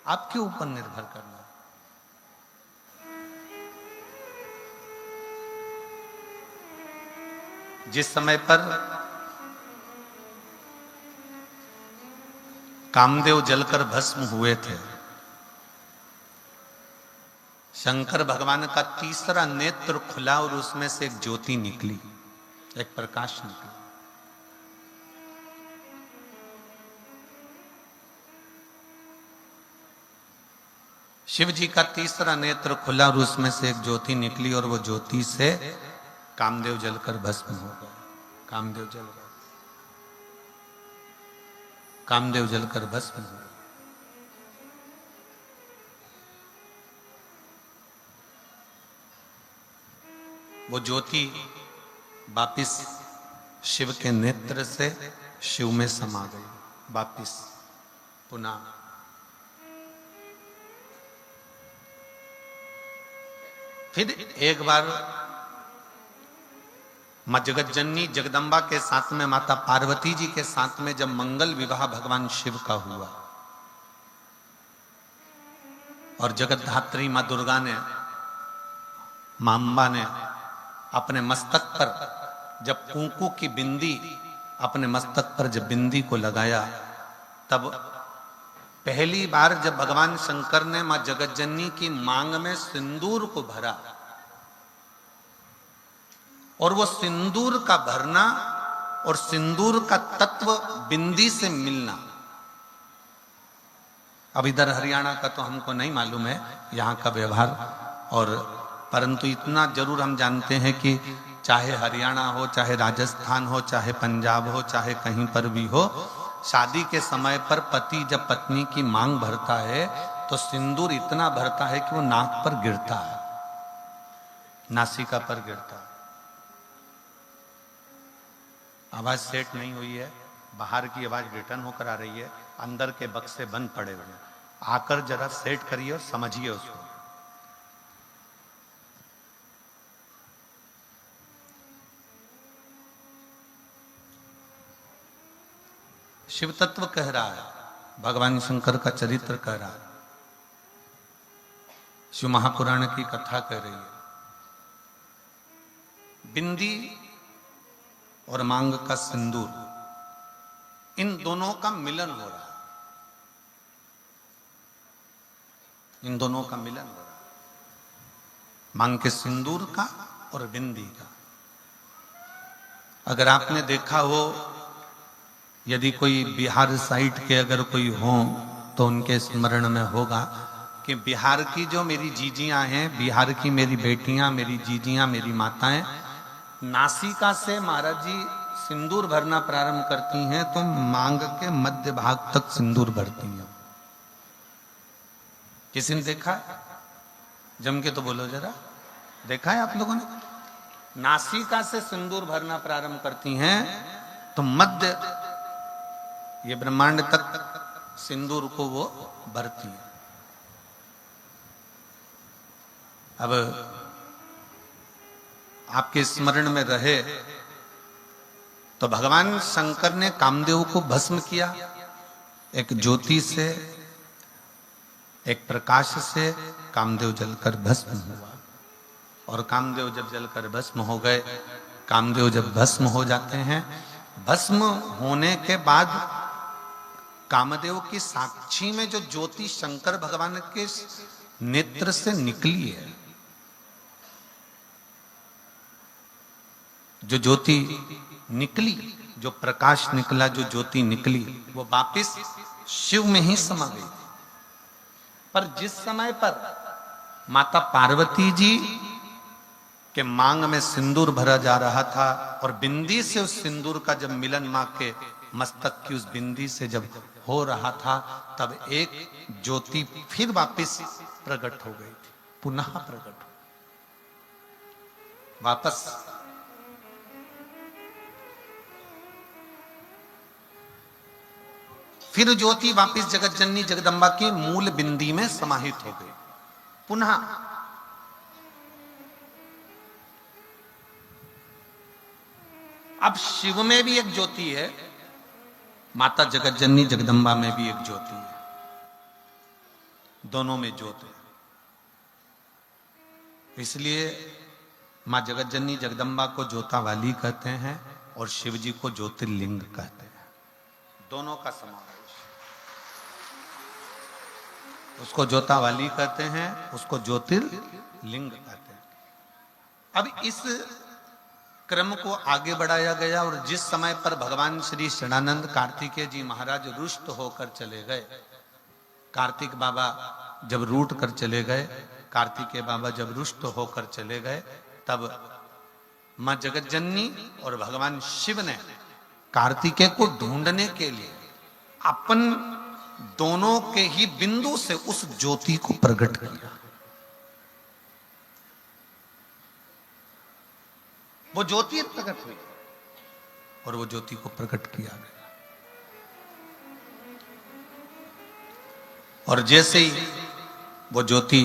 आपके ऊपर निर्भर करना। जिस समय पर कामदेव जलकर भस्म हुए थे, शंकर भगवान का तीसरा नेत्र खुला और उसमें से एक ज्योति निकली, एक प्रकाश निकला। शिव जी का तीसरा नेत्र खुला और उसमें से एक ज्योति निकली, और वो ज्योति से कामदेव जलकर भस्म हो गए। कामदेव जल गए, कामदेव जलकर भस्म हो गए। वो ज्योति वापिस शिव के नेत्र से शिव में समा गई, वापिस पुनः। फिर एक बार मां जगतजननी जगदम्बा के साथ में, माता पार्वती जी के साथ में जब मंगल विवाह भगवान शिव का हुआ, और जगतधात्री मां दुर्गा ने, मां अम्बा ने अपने मस्तक पर जब कुंकू की बिंदी अपने मस्तक पर जब बिंदी को लगाया, तब पहली बार जब भगवान शंकर ने मां जगतजननी की मांग में सिंदूर को भरा, और वो सिंदूर का भरना और सिंदूर का तत्व बिंदी से मिलना, अब इधर हरियाणा का तो हमको नहीं मालूम है यहाँ का व्यवहार, और परंतु इतना जरूर हम जानते हैं कि चाहे हरियाणा हो, चाहे राजस्थान हो, चाहे पंजाब हो, चाहे कहीं पर भी हो, शादी के समय पर पति जब पत्नी की मांग भरता है तो सिंदूर इतना भरता है कि वो नाक पर गिरता है, नासिका पर गिरता है। आवाज सेट नहीं हुई है, बाहर की आवाज रिटर्न होकर आ रही है, अंदर के बक्से बंद पड़े हुए हैं। आकर जरा सेट करिए और समझिए उसको। शिव तत्व कह रहा है, भगवान शंकर का चरित्र कह रहा है, शिव महापुराण की कथा कह रही है। बिंदी और मांग का सिंदूर, इन दोनों का मिलन हो रहा है, इन दोनों का मिलन हो रहा है, मांग के सिंदूर का और बिंदी का। अगर आपने देखा हो, यदि कोई बिहार साइड के अगर कोई हो तो उनके स्मरण में होगा कि बिहार की जो मेरी जीजियां हैं, बिहार की मेरी बेटियां, मेरी जीजियां, मेरी माताएं, नासिका से महाराज जी सिंदूर भरना प्रारंभ करती हैं तो मांग के मध्य भाग तक सिंदूर भरती हैं। किसी ने देखा है? जम के तो बोलो जरा, देखा है आप लोगों ने? नासिका से सिंदूर भरना प्रारंभ करती हैं तो मध्य, ये ब्रह्मांड तक सिंदूर को वो भरती है। अब आपके स्मरण में रहे तो भगवान शंकर ने कामदेव को भस्म किया, एक ज्योति से, एक प्रकाश से कामदेव जलकर भस्म हुआ। और कामदेव जब जलकर भस्म हो गए, कामदेव जब भस्म हो जाते हैं, भस्म होने के बाद कामदेव की साक्षी में जो ज्योति शंकर भगवान के नेत्र से निकली है, जो ज्योति निकली, जो प्रकाश निकला, जो ज्योति निकली, वो वापिस शिव में ही समा गई। पर जिस समय पर माता पार्वती जी के मांग में सिंदूर भरा जा रहा था और बिंदी से उस सिंदूर का जब मिलन मां के मस्तक की उस बिंदी से जब हो रहा था, तब एक ज्योति फिर वापस प्रकट हो गई थी, पुनः प्रकट हो वापस। फिर ज्योति वापस जगत जननी जगदम्बा की मूल बिंदी में समाहित हो गई पुनः। अब शिव में भी एक ज्योति है, माता जगत जननी जगदम्बा में भी एक ज्योति है, दोनों में ज्योति है। इसलिए मां जगत जननी जगदम्बा को ज्योता वाली कहते हैं और शिव जी को ज्योतिर्लिंग कहते हैं, दोनों का समावेश। उसको ज्योता वाली कहते हैं, उसको ज्योतिर्लिंग कहते हैं। अब इस क्रम को आगे बढ़ाया गया और जिस समय पर भगवान श्री षडानंद कार्तिकेय जी महाराज रुष्ट होकर चले गए, कार्तिक बाबा जब रूठ कर चले गए, कार्तिकेय बाबा जब रुष्ट होकर चले गए, तब मां जगत जननी और भगवान शिव ने कार्तिकेय को ढूंढने के लिए अपन दोनों के ही बिंदु से उस ज्योति को प्रकट किया। वो ज्योति प्रकट हुई और वो ज्योति को प्रकट किया गया। और जैसे ही वो ज्योति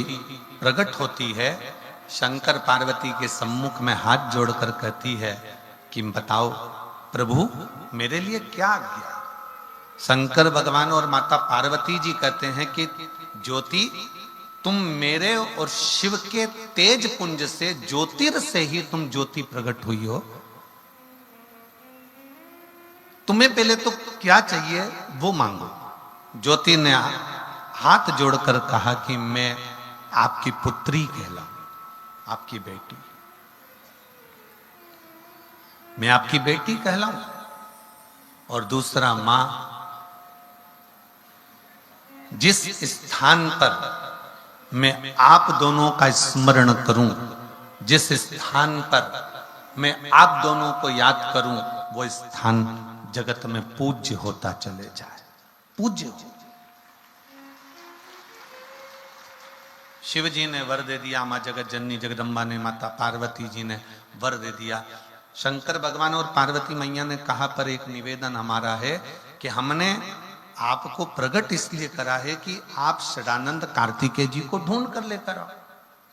प्रकट होती है, शंकर पार्वती के सम्मुख में हाथ जोड़कर कहती है कि बताओ प्रभु मेरे लिए क्या आज्ञा। शंकर भगवान और माता पार्वती जी कहते हैं कि ज्योति तुम मेरे और शिव के तेज पुंज से, ज्योतिर से ही तुम ज्योति प्रकट हुई हो। तुम्हें पहले तो क्या चाहिए वो मांगो। ज्योति ने हाथ जोड़कर कहा कि मैं आपकी पुत्री कहलाऊं, आपकी बेटी, मैं आपकी बेटी कहलाऊं। और दूसरा, मां जिस स्थान पर मैं आप दोनों का स्मरण करूं, जिस स्थान पर मैं आप दोनों को याद करूं, वो स्थान जगत में पूज्य होता चले जाए, पूज्य हो। शिव जी ने वर दे दिया, मां जगत जननी जगदम्बा ने, माता पार्वती जी ने वर दे दिया। शंकर भगवान और पार्वती मैया ने कहा पर एक निवेदन हमारा है कि हमने आपको प्रकट इसलिए करा है कि आप षडानंद कार्तिकेय जी को ढूंढ कर लेकर आओ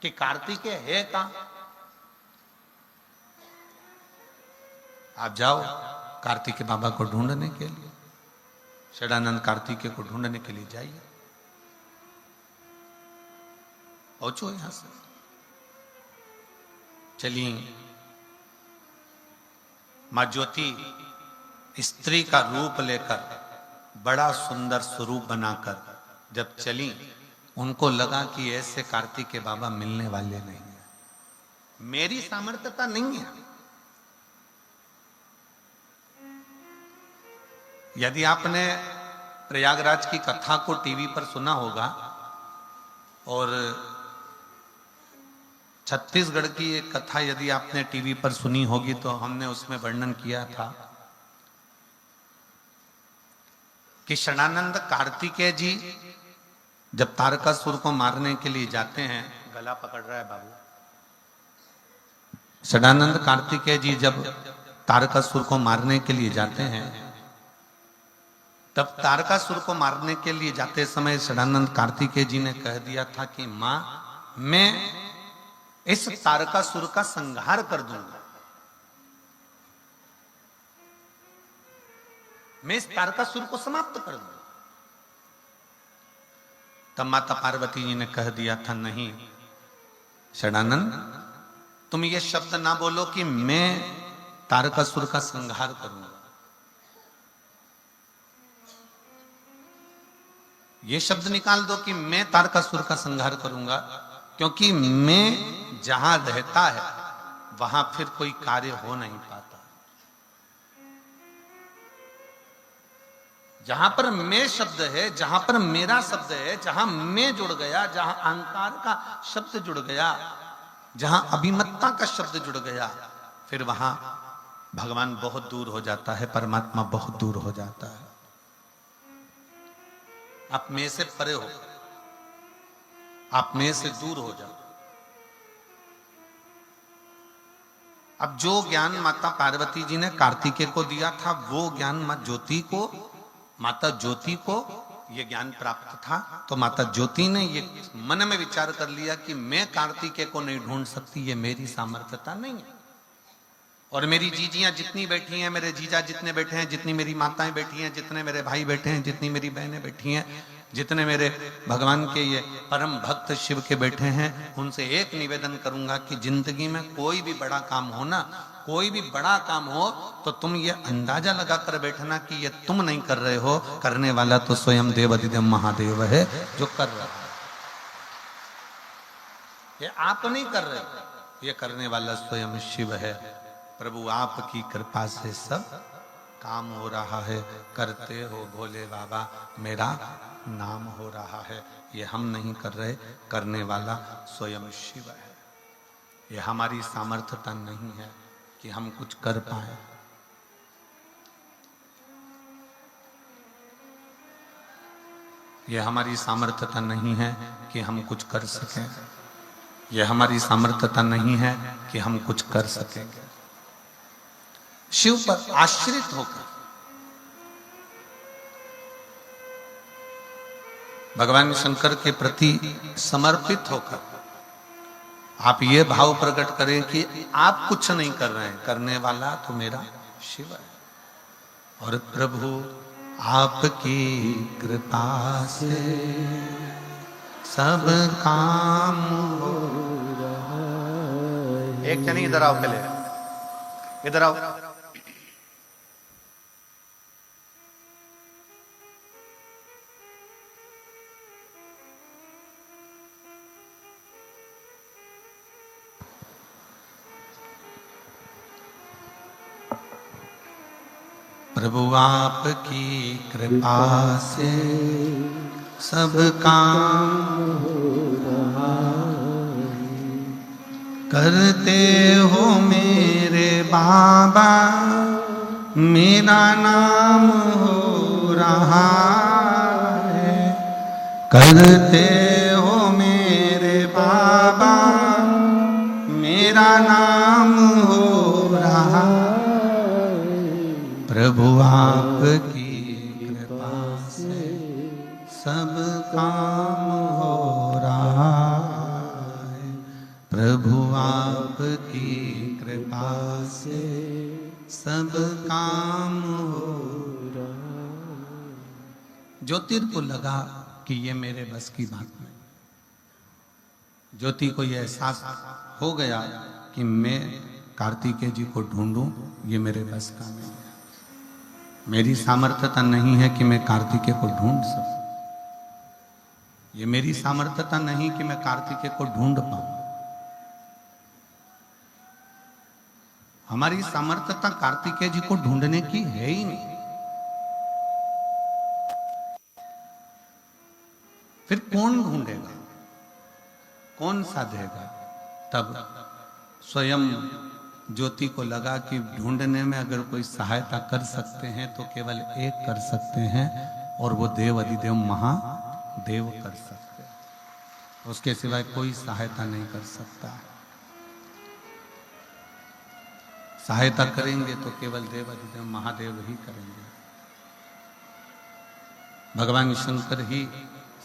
कि कार्तिकेय है कहां। आप जाओ कार्तिकेय बाबा को ढूंढने के लिए, षडानंद कार्तिकेय को ढूंढने के लिए जाइए, पहुंचो यहां से। चलिए, मां ज्योति स्त्री का रूप लेकर, बड़ा सुंदर स्वरूप बनाकर जब चली, उनको लगा कि ऐसे कार्तिकेय बाबा मिलने वाले नहीं है, मेरी सामर्थ्यता नहीं है। यदि आपने प्रयागराज की कथा को टीवी पर सुना होगा और छत्तीसगढ़ की एक कथा यदि आपने टीवी पर सुनी होगी तो हमने उसमें वर्णन किया था कि षडानंद कार्तिकेय जी जब तारकासुर को मारने के लिए जाते हैं, गला पकड़ रहा है बाबू। षडानंद कार्तिकेय जी जब तारकासुर को मारने के लिए जाते हैं, तब तारकासुर को मारने के लिए जाते समय षडानंद कार्तिकेय जी ने कह दिया था कि मां, मैं इस तारकासुर का संहार कर दूंगा, मैं इस तारकासुर को समाप्त कर दूंगा। तब माता पार्वती जी ने कह दिया था, नहीं षडानंद, तुम ये शब्द ना बोलो कि मैं तारकासुर का संहार करूंगा। ये शब्द निकाल दो कि मैं तारकासुर का संहार करूंगा, क्योंकि मैं जहां रहता है वहां फिर कोई कार्य हो नहीं पाता। जहां पर मैं शब्द है, जहां पर मेरा शब्द है, जहां मैं जुड़ गया, जहां अहंकार का शब्द जुड़ गया, जहां अभिमत्ता का शब्द जुड़ गया, फिर वहां भगवान बहुत दूर हो जाता है, परमात्मा बहुत दूर हो जाता है। आप में से परे हो, आप में से दूर हो जाओ। अब जो ज्ञान माता पार्वती जी ने कार्तिकेय को दिया था, वो ज्ञान माता ज्योति को ये ज्ञान प्राप्त था। तो माता ज्योति ने ये मन में विचार कर लिया कि मैं कार्तिकेय को नहीं ढूंढ सकती, ये मेरी सामर्थ्यता नहीं है। और मेरी जीजियां जितनी बैठी हैं, मेरे जीजा जितने बैठे हैं, जितनी मेरी माताएं बैठी हैं, जितने मेरे भाई बैठे हैं, जितनी मेरी बहनें बैठी हैं, जितने मेरे भगवान के ये परम भक्त शिव के बैठे हैं, उनसे एक निवेदन करूंगा कि जिंदगी में कोई भी बड़ा काम हो ना, कोई भी बड़ा काम हो तो तुम ये अंदाजा लगाकर बैठना कि ये तुम नहीं कर रहे हो, करने वाला तो स्वयं देवाधिदेव महादेव है जो कर रहा है। ये आप नहीं कर रहे, ये करने वाला स्वयं शिव है। प्रभु आपकी कृपा से सब काम हो रहा है, करते हो भोले बाबा, मेरा नाम हो रहा है। ये हम नहीं कर रहे, करने वाला स्वयं शिव है। ये हमारी सामर्थ्यता नहीं है कि हम कुछ कर पाए। ये हमारी सामर्थ्यता नहीं है कि हम कुछ कर सकें। ये हमारी सामर्थ्यता नहीं है कि हम कुछ कर सकेंगे। शिव पर आश्रित होकर, भगवान शंकर के प्रति समर्पित होकर आप ये भाव प्रकट करें कि आप कुछ नहीं कर रहे हैं, करने वाला तो मेरा शिव है। और प्रभु आपकी कृपा से सब काम हो रहा है। एक जनी इधर आओ, पहले इधर आओ। प्रभु आपकी कृपा से सब काम हो रहा है, करते हो मेरे बाबा, मेरा नाम हो रहा है। करते हो मेरे बाबा, मेरा नाम हो रहा है। प्रभु आपकी कृपा से सब काम हो रहा है। प्रभु आपकी कृपा से सब काम हो रहा है। ज्योतिर को लगा कि ये मेरे बस की बात नहीं। ज्योति को यह एहसास हो गया कि मैं कार्तिकेय जी को ढूंढूं, ये मेरे बस का नहीं है। मेरी सामर्थ्यता नहीं है कि मैं कार्तिकेय को ढूंढ सकूं। ये मेरी सामर्थ्यता नहीं कि मैं कार्तिकेय को ढूंढ पाऊं। हमारी सामर्थ्यता कार्तिकेय जी को ढूंढने की है ही नहीं। फिर कौन ढूंढेगा, कौन साधेगा? तब स्वयं ज्योति को लगा कि ढूंढने में अगर कोई सहायता कर सकते हैं तो केवल एक कर सकते हैं, और वो देव अधिदेव महादेव कर सकते हैं। उसके सिवाय कोई सहायता नहीं कर सकता। सहायता करेंगे तो केवल देव अधिदेव महादेव ही करेंगे। भगवान शंकर ही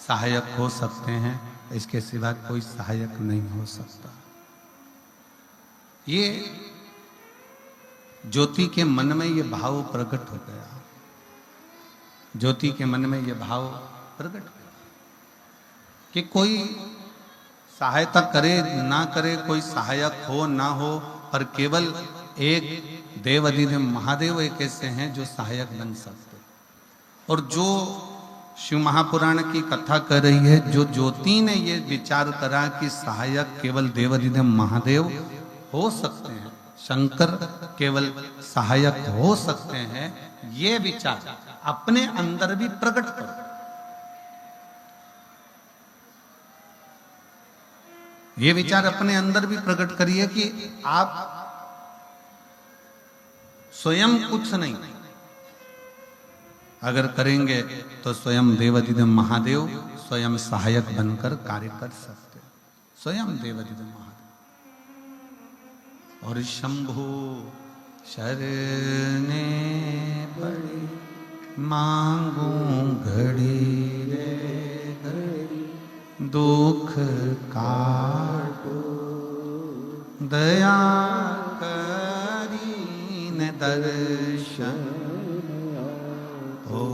सहायक हो सकते हैं, इसके सिवा कोई सहायक नहीं हो सकता। ये ज्योति के मन में ये भाव प्रकट हो गया। ज्योति के मन में ये भाव प्रकट हो गया कि कोई सहायता करे ना करे, कोई सहायक हो ना हो, पर केवल एक देव अधिदेव महादेव एक ऐसे हैं जो सहायक बन सकते। और जो शिव महापुराण की कथा कर रही है। जो ज्योति ने ये विचार करा कि सहायक केवल देवाधिदेव महादेव हो सकते हैं, शंकर केवल सहायक हो सकते हैं, ये विचार अपने अंदर भी प्रकट करो। ये विचार अपने अंदर भी प्रकट करिए कि आप स्वयं कुछ नहीं, अगर करेंगे तो स्वयं देवाधिदेव महादेव स्वयं सहायक बनकर कार्य कर सकते, स्वयं देवाधिदेव महादेव। और शंभु शरणे पड़ी मांगू घड़ी रे घड़ी, दुख काटो दया करीन दर्शन हो।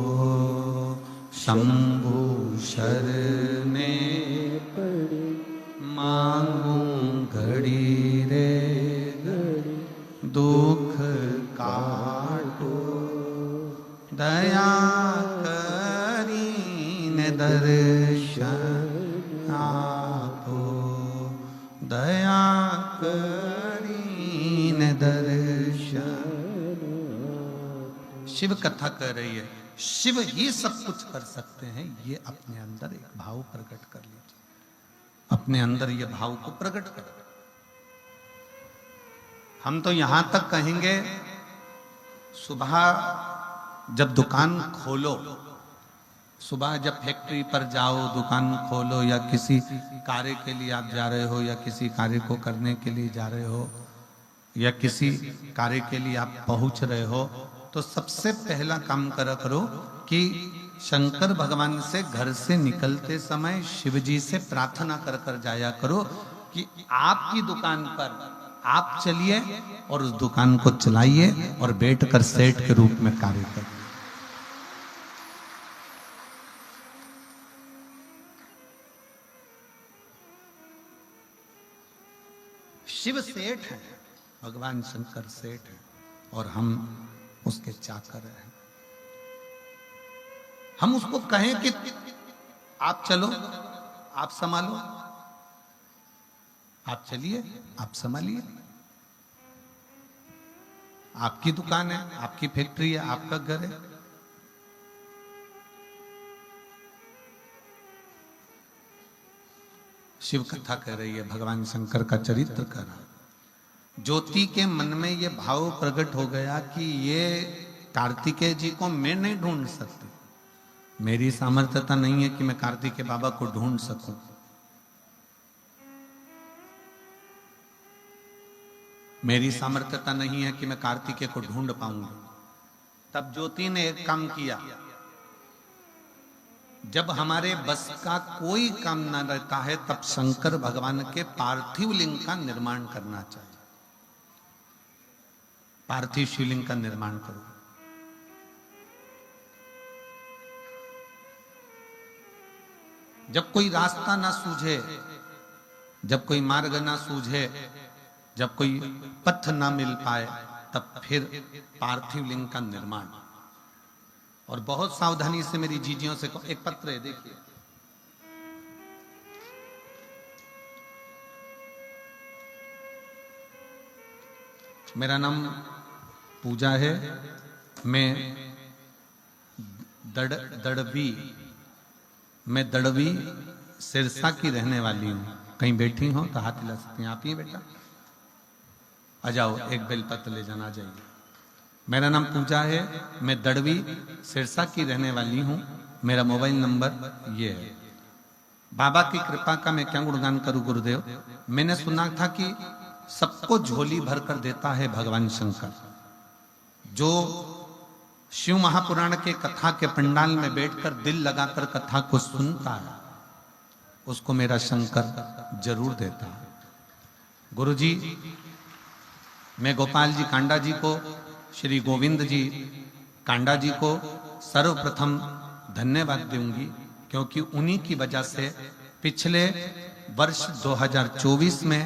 शंभु शरणे पड़ी मांगू घड़ी रे घड़ी, दुख काटो दया करीन दर्शन आपो, दया करीन दर्शन। शिव कथा कर रही है, शिव ही सब कुछ कर सकते हैं। ये अपने अंदर एक भाव प्रकट कर लीजिए, अपने अंदर ये भाव को प्रकट कर। हम तो यहां तक कहेंगे, सुबह जब दुकान खोलो, सुबह जब फैक्ट्री पर जाओ, दुकान खोलो, या किसी कार्य के लिए आप जा रहे हो, या किसी कार्य को करने के लिए जा रहे हो, या किसी कार्य के लिए आप पहुंच रहे हो, तो सबसे पहला काम करो कि शंकर भगवान से घर से निकलते समय शिव जी से प्रार्थना कर कर जाया करो कि आपकी दुकान पर आप चलिए और उस दुकान को चलाइए और बैठकर सेठ के रूप में कार्य करिए। शिव सेठ है, भगवान शंकर सेठ है, और हम उसके चाकर हैं। हम उसको कहें कि आप चलो, आप संभालो, आप चलिए, आप संभालिए। आपकी दुकान है, आपकी फैक्ट्री है, आपका घर है। शिव कथा कह रही है, भगवान शंकर का चरित्र कर रहा है। ज्योति के मन में ये भाव प्रकट हो गया कि ये कार्तिकेय जी को मैं नहीं ढूंढ सकती, मेरी सामर्थ्यता नहीं है कि मैं कार्तिकेय बाबा को ढूंढ सकूं। मेरी सामर्थ्यता नहीं है कि मैं कार्तिकेय को ढूंढ पाऊंगा। तब ज्योति ने एक काम किया, जब हमारे बस का कोई काम ना रहता है, तब शंकर भगवान के पार्थिव लिंग का निर्माण करना चाहिए। पार्थिव शिवलिंग का निर्माण करो। जब कोई रास्ता ना सूझे, जब कोई मार्ग ना सूझे, जब कोई पथ ना मिल पाए, तब फिर पार्थिव लिंग का निर्माण। और बहुत सावधानी से मेरी जीजियों से एक पत्र है, देखिए, मेरा नाम पूजा है, मैं दड़वी सिरसा की रहने वाली हूँ। कहीं बैठी हो तो हाथ हिला सकती हैं। आप ही बेटा, आ जाओ, एक बेलपत्र ले जाना चाहिए। मेरा नाम पूजा है, मैं दड़वी सिरसा की रहने वाली हूँ। मेरा मोबाइल नंबर ये है। बाबा की कृपा का मैं क्या गुणगान करूँ गुरुदेव। मैंने सुना था कि सबको झोली भर कर देता है भगवान शंकर। जो शिव महापुराण के कथा के पंडाल में बैठकर दिल लगाकर कथा को सुनता है, उसको मेरा शंकर जरूर देता है। गुरुजी, मैं गोपाल जी कांडा जी को, श्री गोविंद जी कांडा जी को सर्वप्रथम धन्यवाद दूंगी, क्योंकि उन्हीं की वजह से पिछले वर्ष 2024 में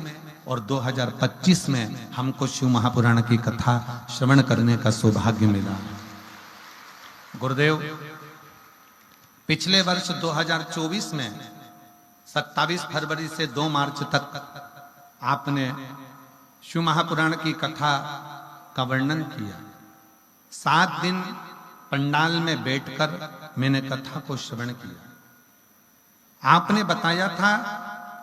और 2025 में हमको शिव महापुराण की कथा श्रवण करने का सौभाग्य मिला। गुरुदेव, पिछले वर्ष 2024 में 27 फरवरी से 2 मार्च तक आपने शिव महापुराण की कथा का वर्णन किया। 7 दिन पंडाल में बैठकर मैंने कथा को श्रवण किया। आपने बताया था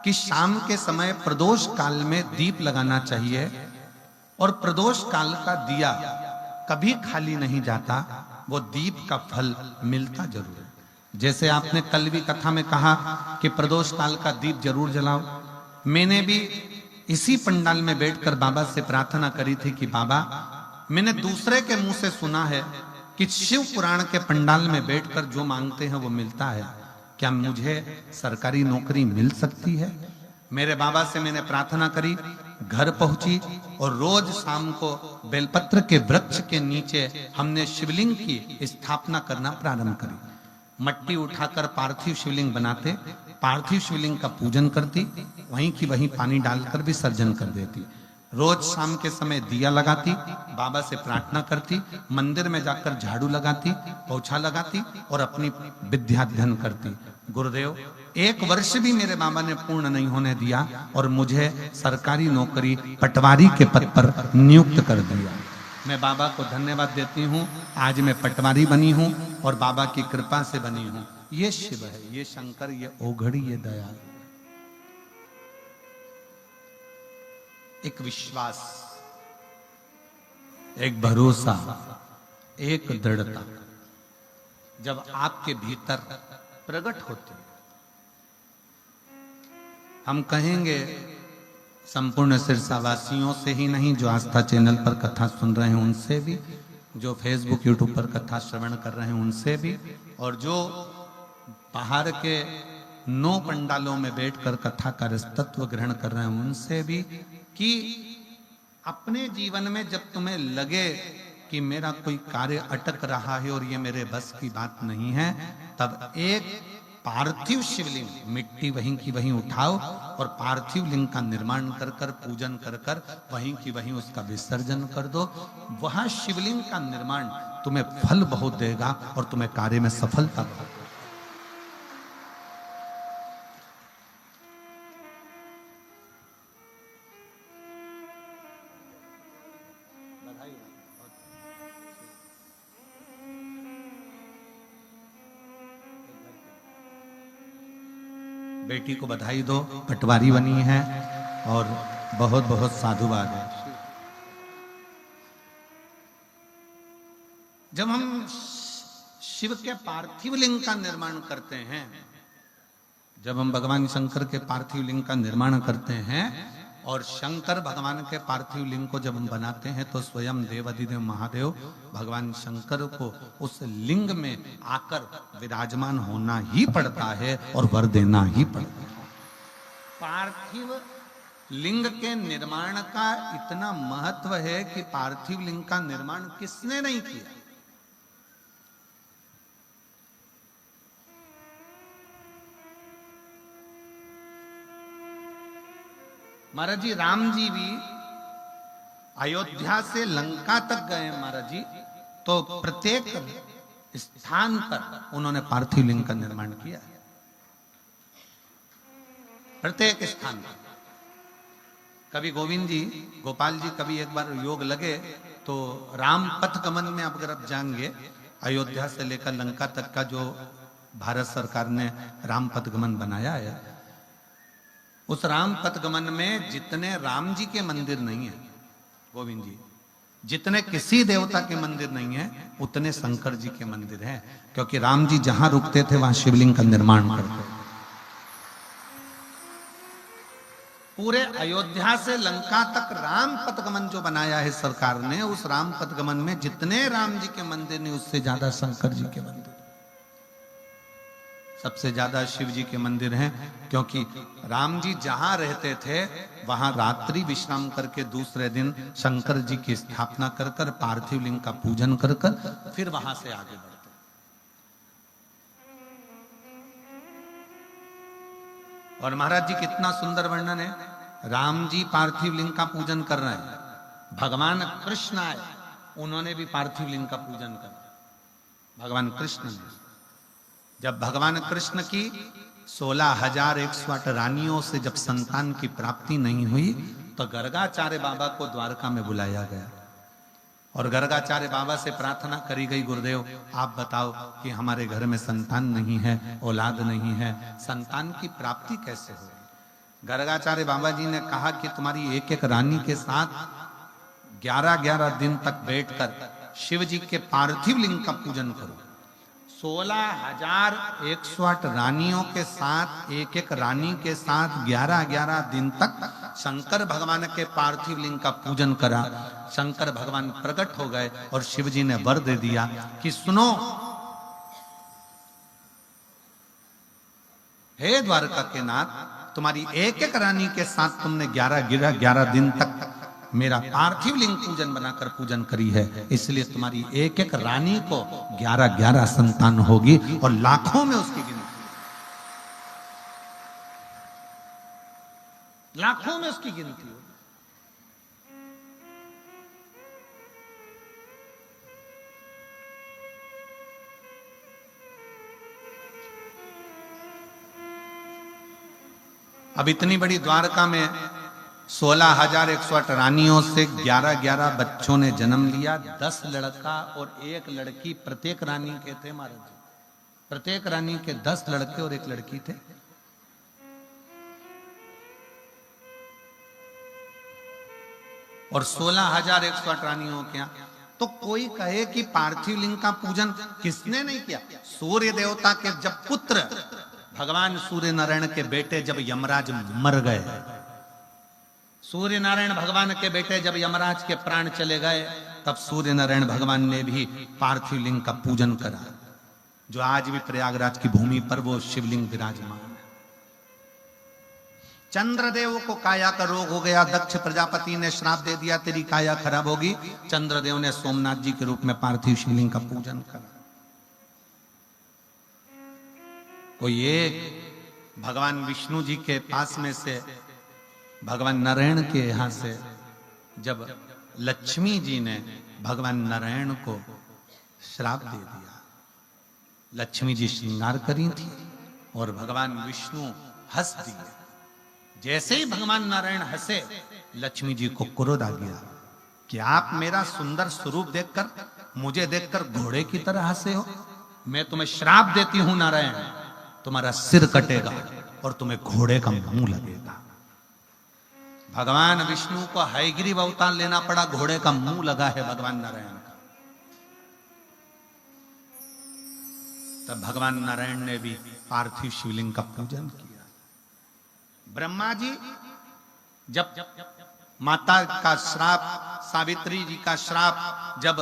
कि शाम के समय प्रदोष काल में दीप लगाना चाहिए और प्रदोष काल का दिया कभी खाली नहीं जाता, वो दीप का फल मिलता जरूर है। जैसे आपने कल भी कथा में कहा कि प्रदोष काल का दीप जरूर जलाओ, मैंने भी इसी पंडाल में बैठकर बाबा से प्रार्थना करी थी कि बाबा, मैंने दूसरे के मुंह से सुना है कि शिव पुराण के पंडाल में बैठकर जो मांगते हैं वो मिलता है, क्या मुझे सरकारी नौकरी मिल सकती है? मेरे बाबा से मैंने प्रार्थना करी, घर पहुंची और रोज शाम को बेलपत्र के वृक्ष के नीचे हमने शिवलिंग की स्थापना करना प्रारंभ करी। मट्टी उठाकर पार्थिव शिवलिंग बनाते, पार्थिव शिवलिंग का पूजन करती, वहीं की वहीं पानी डालकर विसर्जन कर देती। रोज शाम के समय दिया लगाती, बाबा से प्रार्थना करती, मंदिर में जाकर झाड़ू लगाती, पोछा लगाती और अपनी विद्याध्ययन करती। गुरुदेव, 1 वर्ष भी मेरे बाबा ने पूर्ण नहीं होने दिया और मुझे सरकारी नौकरी पटवारी के पद पर नियुक्त कर दिया। मैं बाबा को धन्यवाद देती हूँ। आज मैं पटवारी बनी हूँ और बाबा की कृपा से बनी हूँ। ये शिव है, ये शंकर, ये ओघड़ी, ये दयाल। एक विश्वास, एक भरोसा, एक दृढ़ता जब आपके भीतर प्रकट होते हैं, हम कहेंगे संपूर्ण सिरसावासियों से ही नहीं, जो आस्था चैनल पर कथा सुन रहे हैं उनसे भी, जो फेसबुक यूट्यूब पर कथा श्रवण कर रहे हैं उनसे भी, और जो बाहर के 9 पंडालों में बैठकर कथा का रसतत्व ग्रहण कर रहे हैं उनसे भी, कि अपने जीवन में जब तुम्हें लगे कि मेरा कोई कार्य अटक रहा है और ये मेरे बस की बात नहीं है, तब एक पार्थिव शिवलिंग, मिट्टी वहीं की वहीं उठाओ और पार्थिव लिंग का निर्माण कर कर, पूजन कर कर, वहीं की वहीं उसका विसर्जन कर दो। वह शिवलिंग का निर्माण तुम्हें फल बहुत देगा और तुम्हें कार्य में सफलता बहुत। बेटी को बधाई दो, पटवारी बनी है और बहुत बहुत साधुवाद है। जब हम शिव के पार्थिव लिंग का निर्माण करते हैं, जब हम भगवान शंकर के पार्थिव लिंग का निर्माण करते हैं और शंकर भगवान के पार्थिव लिंग को जब हम बनाते हैं, तो स्वयं देवाधिदेव महादेव भगवान शंकर को उस लिंग में आकर विराजमान होना ही पड़ता है और वर देना ही पड़ता है। पार्थिव लिंग के निर्माण का इतना महत्व है कि पार्थिव लिंग का निर्माण किसने नहीं किया? महाराज जी, राम जी भी अयोध्या से लंका तक गए महाराज जी, तो प्रत्येक स्थान पर उन्होंने पार्थिव लिंग का निर्माण किया। प्रत्येक स्थान पर। कभी गोविंद जी, गोपाल जी, कभी एक बार योग लगे तो राम पथ गमन में अगर आप जाएंगे, अयोध्या से लेकर लंका तक का जो भारत सरकार ने राम पथ गमन बनाया है, उस राम पथ गमन में जितने राम जी के मंदिर नहीं है गोविंद जी, जितने किसी देवता के मंदिर नहीं है, उतने शंकर जी के मंदिर हैं। क्योंकि राम जी जहां रुकते थे वहां शिवलिंग का निर्माण करते थे। पूरे अयोध्या से लंका तक राम पथगमन जो बनाया है सरकार ने, उस राम पथगमन में जितने राम जी के मंदिर नहीं, उससे ज्यादा शंकर जी के मंदिर, सबसे ज्यादा शिव जी के मंदिर हैं। क्योंकि राम जी जहां रहते थे वहां रात्रि विश्राम करके दूसरे दिन शंकर जी की स्थापना कर कर, पार्थिव लिंग का पूजन कर कर फिर वहां से आगे बढ़ते। और महाराज जी कितना सुंदर वर्णन है। राम जी पार्थिव लिंग का पूजन कर रहे हैं, भगवान कृष्ण आए, उन्होंने भी पार्थिव लिंग का पूजन कर, भगवान कृष्ण ने जब भगवान कृष्ण की 16,108 रानियों से जब संतान की प्राप्ति नहीं हुई तो गर्गाचार्य बाबा को द्वारका में बुलाया गया और गर्गाचार्य बाबा से प्रार्थना करी गई, गुरुदेव आप बताओ कि हमारे घर में संतान नहीं है, औलाद नहीं है, संतान की प्राप्ति कैसे होगी। गर्गाचार्य बाबा जी ने कहा कि तुम्हारी एक एक रानी के साथ 11-11 दिन तक बैठकर शिव जी के पार्थिव लिंग का पूजन करो। 16,108 रानियों के साथ एक एक रानी के साथ 11-11 दिन तक शंकर भगवान के पार्थिव लिंग का पूजन करा। शंकर भगवान प्रकट हो गए और शिव जी ने वर दे दिया कि सुनो हे द्वारका के नाथ, तुम्हारी एक एक रानी के साथ तुमने 11 दिन तक मेरा पार्थिव लिंग पूजन बनाकर पूजन करी है, इसलिए तुम्हारी एक एक रानी को 11-11 संतान होगी और लाखों में उसकी गिनती, लाखों में उसकी गिनती होगी। अब इतनी बड़ी द्वारका में 16,108 रानियों से 11-11 बच्चों ने जन्म लिया। 10 लड़का और 1 लड़की प्रत्येक रानी के थे महाराज जी। प्रत्येक रानी के 10 लड़के और 1 लड़की थे। और 16,108 रानियों के यहाँ तो कोई कहे कि पार्थिव लिंग का पूजन किसने नहीं किया। सूर्य देवता के जब पुत्र भगवान सूर्य नारायण के बेटे जब यमराज मर गए, सूर्य नारायण भगवान के बेटे जब यमराज के प्राण चले गए, तब सूर्य नारायण भगवान ने भी पार्थिव लिंग का पूजन करा, जो आज भी प्रयागराज की भूमि पर वो शिवलिंग विराजमान है। चंद्रदेव को काया का रोग हो गया, दक्ष प्रजापति ने श्राप दे दिया तेरी काया खराब होगी। चंद्रदेव ने सोमनाथ जी के रूप में पार्थिव शिवलिंग का पूजन करा। कोई एक भगवान विष्णु जी के पास में से भगवान नारायण के यहां से जब लक्ष्मी जी ने भगवान नारायण को श्राप दे दिया, लक्ष्मी जी श्रृंगार करी थी और भगवान विष्णु हंस दिए। जैसे ही भगवान नारायण हंसे, लक्ष्मी जी को क्रोध आ गया कि आप मेरा सुंदर स्वरूप देखकर, मुझे देखकर घोड़े की तरह हंसे हो। मैं तुम्हें श्राप देती हूं नारायण, तुम्हारा सिर कटेगा और तुम्हें घोड़े का मुंह लगेगा। भगवान विष्णु को हयग्रीव अवतार लेना पड़ा, घोड़े का मुंह लगा है भगवान नारायण का। तब भगवान नारायण ने भी पार्थिव शिवलिंग का पूजन किया। ब्रह्मा जी जब माता का श्राप, सावित्री जी का श्राप जब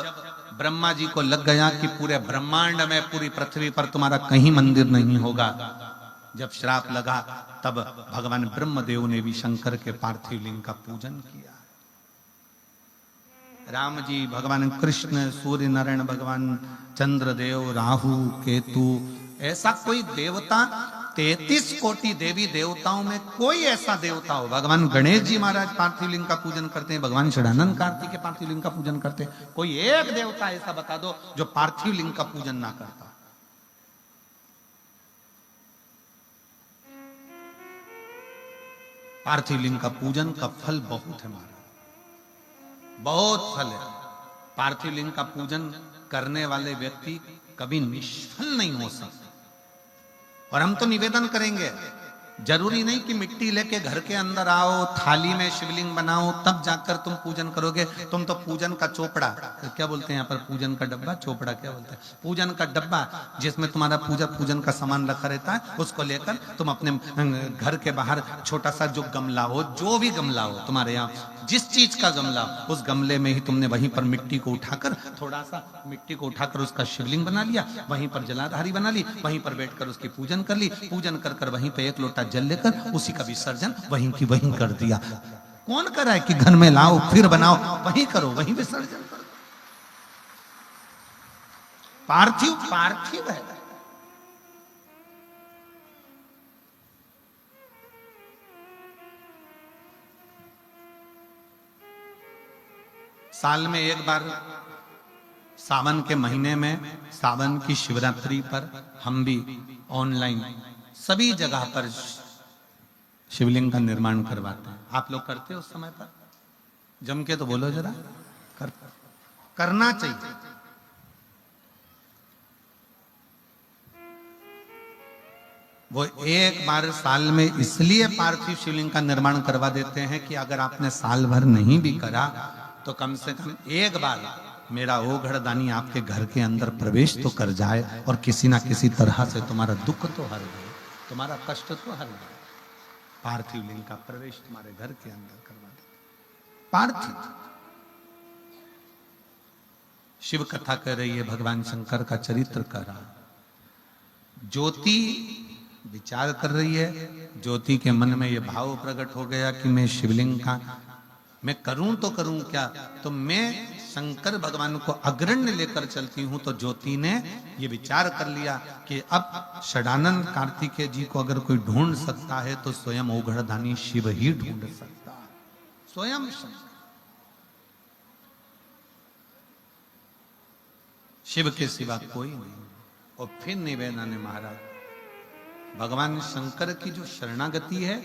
ब्रह्मा जी को लग गया कि पूरे ब्रह्मांड में, पूरी पृथ्वी पर तुम्हारा कहीं मंदिर नहीं होगा, जब श्राप लगा तब भगवान ब्रह्मदेव ने भी शंकर के पार्थिव लिंग का पूजन किया। राम जी, भगवान कृष्ण, सूर्य नारायण भगवान, चंद्रदेव, राहु, केतु, ऐसा कोई देवता 33 कोटि देवी देवताओं में कोई ऐसा देवता हो। भगवान गणेश जी महाराज पार्थिव लिंग का पूजन करते हैं, भगवान षडानंद कार्तिक के पार्थिव लिंग का पूजन करते हैं। कोई एक देवता ऐसा बता दो जो पार्थिव लिंग का पूजन ना करता। पार्थिव लिंग का पूजन का फल बहुत है महाराज, बहुत फल है। पार्थिव लिंग का पूजन करने वाले व्यक्ति कभी निष्फल नहीं हो सकते। और हम तो निवेदन करेंगे, जरूरी नहीं कि मिट्टी लेके घर के अंदर आओ, थाली में शिवलिंग बनाओ, तब जाकर तुम पूजन करोगे। तुम तो पूजन का चोपड़ा, क्या बोलते हैं यहाँ पर, पूजन का डब्बा, चोपड़ा क्या बोलते हैं, पूजन का डब्बा जिसमें तुम्हारा पूजन का सामान रखा रहता है, उसको लेकर तुम अपने घर के बाहर छोटा सा जो गमला हो, जो भी गमला हो तुम्हारे यहाँ, जिस चीज का गमला हो, उस गमले में ही तुमने वहीं पर मिट्टी को उठाकर, थोड़ा सा मिट्टी को उठाकर उसका शिवलिंग बना लिया, वहीं पर जलाधारी बना ली, वहीं पर बैठकर उसकी पूजन कर ली। पूजन कर कर वहीं पे 1 लोटा जल लेकर उसी का विसर्जन वहीं की वहीं कर दिया। कौन करा है कि घर में लाओ फिर बनाओ, वहीं करो, वहीं विसर्जन करो। पार्थिव पार्थिव है। साल में एक बार सावन के महीने में सावन की शिवरात्रि पर हम भी ऑनलाइन सभी जगह पर शिवलिंग का निर्माण करवाते हैं। आप लोग करते हो उस समय पर? जम के तो बोलो जरा। करना चाहिए। वो एक बार साल में इसलिए पार्थिव शिवलिंग का निर्माण करवा देते हैं कि अगर आपने साल भर नहीं भी करा तो कम से कम एक बार मेरा ओघड़दानी आपके घर के अंदर प्रवेश तो कर जाए और किसी ना किसी तरह से तुम्हारा दुख तो हर दे, तुम्हारा कष्ट तो हर दे। पार्थिव लिंग का प्रवेश तुम्हारे घर के अंदर करवा दे। पार्थिव शिव कथा कर रही है, भगवान शंकर का चरित्र कर रहा। ज्योति विचार कर रही है। ज्योति के मन में यह भाव प्रकट हो गया कि मैं शिवलिंग का मैं करूं तो करूं क्या, तो मैं शंकर भगवान को अग्रण्य लेकर चलती हूं। तो ज्योति ने यह विचार कर लिया कि अब षडानंद कार्तिकेय जी को अगर कोई ढूंढ सकता है तो स्वयं ओघड़दानी शिव ही ढूंढ सकता है, स्वयं शिव के सिवा कोई नहीं। और फिर निवेदन ने महाराज भगवान शंकर की जो शरणागति है,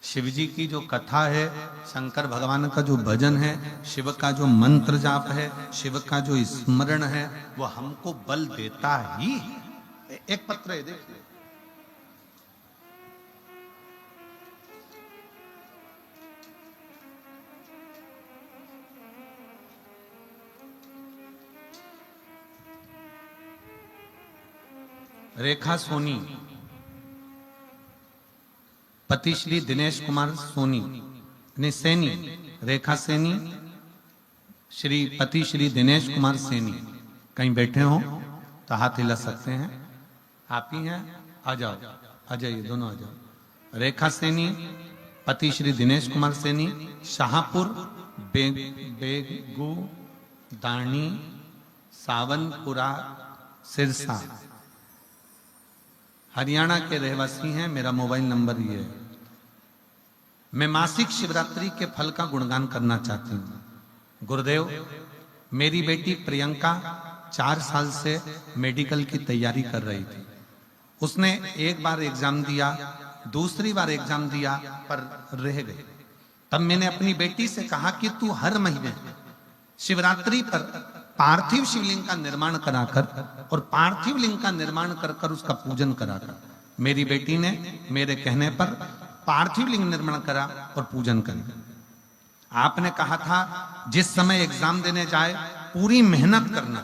शिव जी की जो कथा है, शंकर भगवान का जो भजन है, शिव का जो मंत्र जाप है, शिव का जो स्मरण है, वो हमको बल देता ही है। एक पत्र है, देखिए। रेखा सोनी, पति श्री दिनेश कुमार सोनी ने सैनी, रेखा सैनी, श्री पति श्री दिनेश कुमार सैनी। कहीं बैठे हो तो हाथ हिला सकते हैं। आप ही हैं, आ जाओ, आ जाइए, दोनों आ जाओ। रेखा सैनी, पति श्री दिनेश कुमार सैनी, शाहपुर बेगू दानी सावनपुरा सिरसा, हरियाणा के रहवासी हैं। मेरा मोबाइल नंबर ये है। मैं मासिक शिवरात्रि के फल का गुणगान करना चाहती हूँ। गुरुदेव, मेरी बेटी प्रियंका 4 साल से मेडिकल की तैयारी कर रही थी। उसने एक बार एग्जाम दिया, दूसरी बार एग्जाम दिया, पर रह गई। तब मैंने अपनी बेटी से कहा कि तू हर महीने शिवरात्रि पर पार्थिव शिवलिंग का निर्माण कराकर और पार्थिव लिंग का निर्माण कर कर उसका पूजन कराकर। मेरी बेटी ने मेरे कहने पर पार्थिव लिंग निर्माण करा और पूजन करा। आपने कहा था जिस समय एग्जाम देने जाए पूरी मेहनत करना,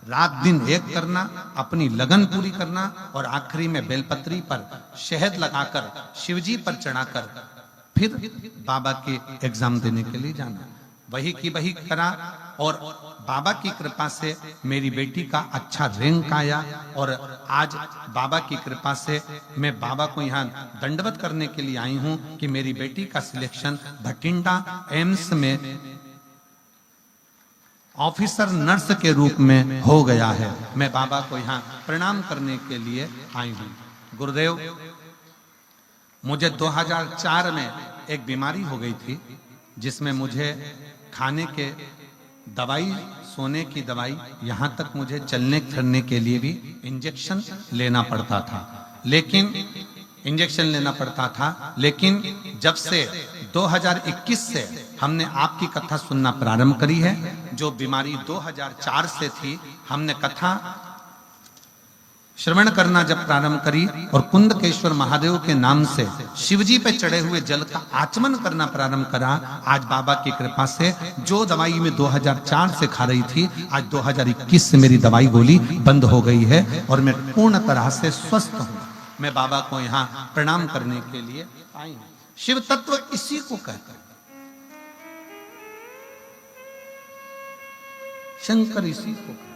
रात दिन एक करना, अपनी लगन पूरी करना और आखिरी में बेलपत्री पर शहद लगाकर शिवजी पर चढ़ाकर फिर बाबा के एग्जाम देने के लिए जाना। वही की वही करा और बाबा की कृपा से मेरी बेटी का अच्छा रैंक आया। और आज बाबा की कृपा से मैं बाबा को यहाँ दंडवत करने के लिए आई हूँ कि मेरी बेटी का सिलेक्शन भटिंडा एम्स में ऑफिसर नर्स के रूप में हो गया है। मैं बाबा को यहाँ प्रणाम करने के लिए आई हूँ। गुरुदेव, मुझे 2004 में एक बीमारी हो गई थी जिसमें मुझे खाने के दवाई, सोने की दवाई, यहाँ तक मुझे चलने फिरने के लिए भी इंजेक्शन लेना पड़ता था। लेकिन जब से 2021 से हमने आपकी कथा सुनना प्रारंभ करी है, जो बीमारी 2004 से थी, हमने कथा श्रवण करना जब प्रारंभ करी और कुंदकेश्वर महादेव के नाम से शिवजी पे चढ़े हुए जल का आचमन करना प्रारंभ करा, आज बाबा की कृपा से जो दवाई में 2004 से खा रही थी, आज 2021 से मेरी दवाई गोली बंद हो गई है और मैं पूर्ण तरह से स्वस्थ हूं। मैं बाबा को यहाँ प्रणाम करने के लिए आई हूं। शिव तत्व इसी को कहते हैं, शंकर इसी को कहते हैं।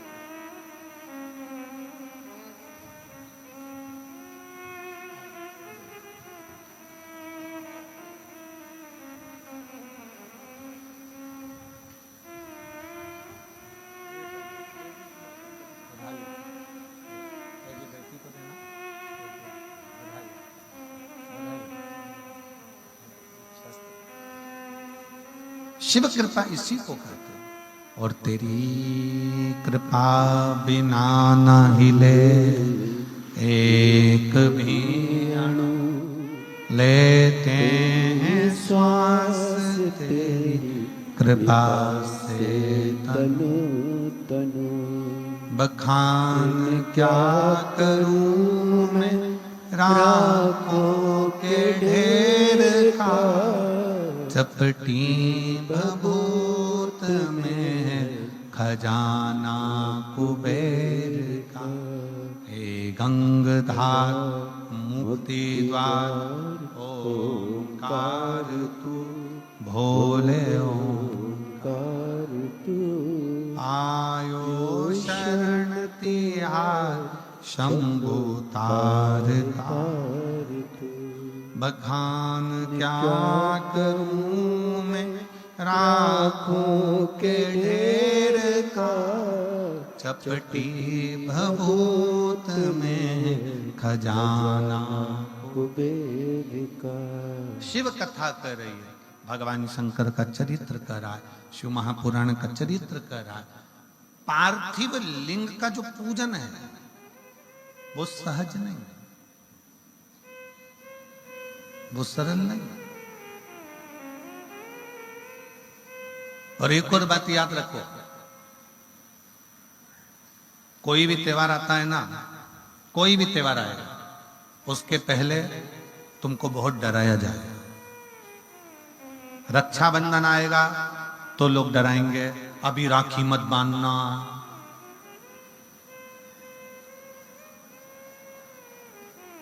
शिव कृपा इसी को कहते हैं। और तेरी कृपा बिना न हिले एक भी अणु, लेते हैं श्वास तेरी कृपा से तनु तनु। बखान क्या करूं मैं राखों के ढेर का, चपटी बबूत में खजाना कुबेर का। हे गंगधार मुक्ति द्वार ओंकार तू, भोले ओंकार तू। आयो शरण तिहार शंभु तार तार। बखान क्या करूं मैं राखों के ढेर का, चपटी भभूत में खजाना कुबेर का। शिव कथा कर रही है, भगवान शंकर का चरित्र कर रहा है, शिव महापुराण का चरित्र कर रहा है। पार्थिव लिंग का जो पूजन है वो सहज नहीं, वो सरल नहीं। और एक और बात याद रखो, कोई भी त्योहार आता है ना, कोई भी त्योहार आएगा उसके पहले तुमको बहुत डराया जाए। रक्षाबंधन आएगा तो लोग डराएंगे, अभी राखी मत बांधना।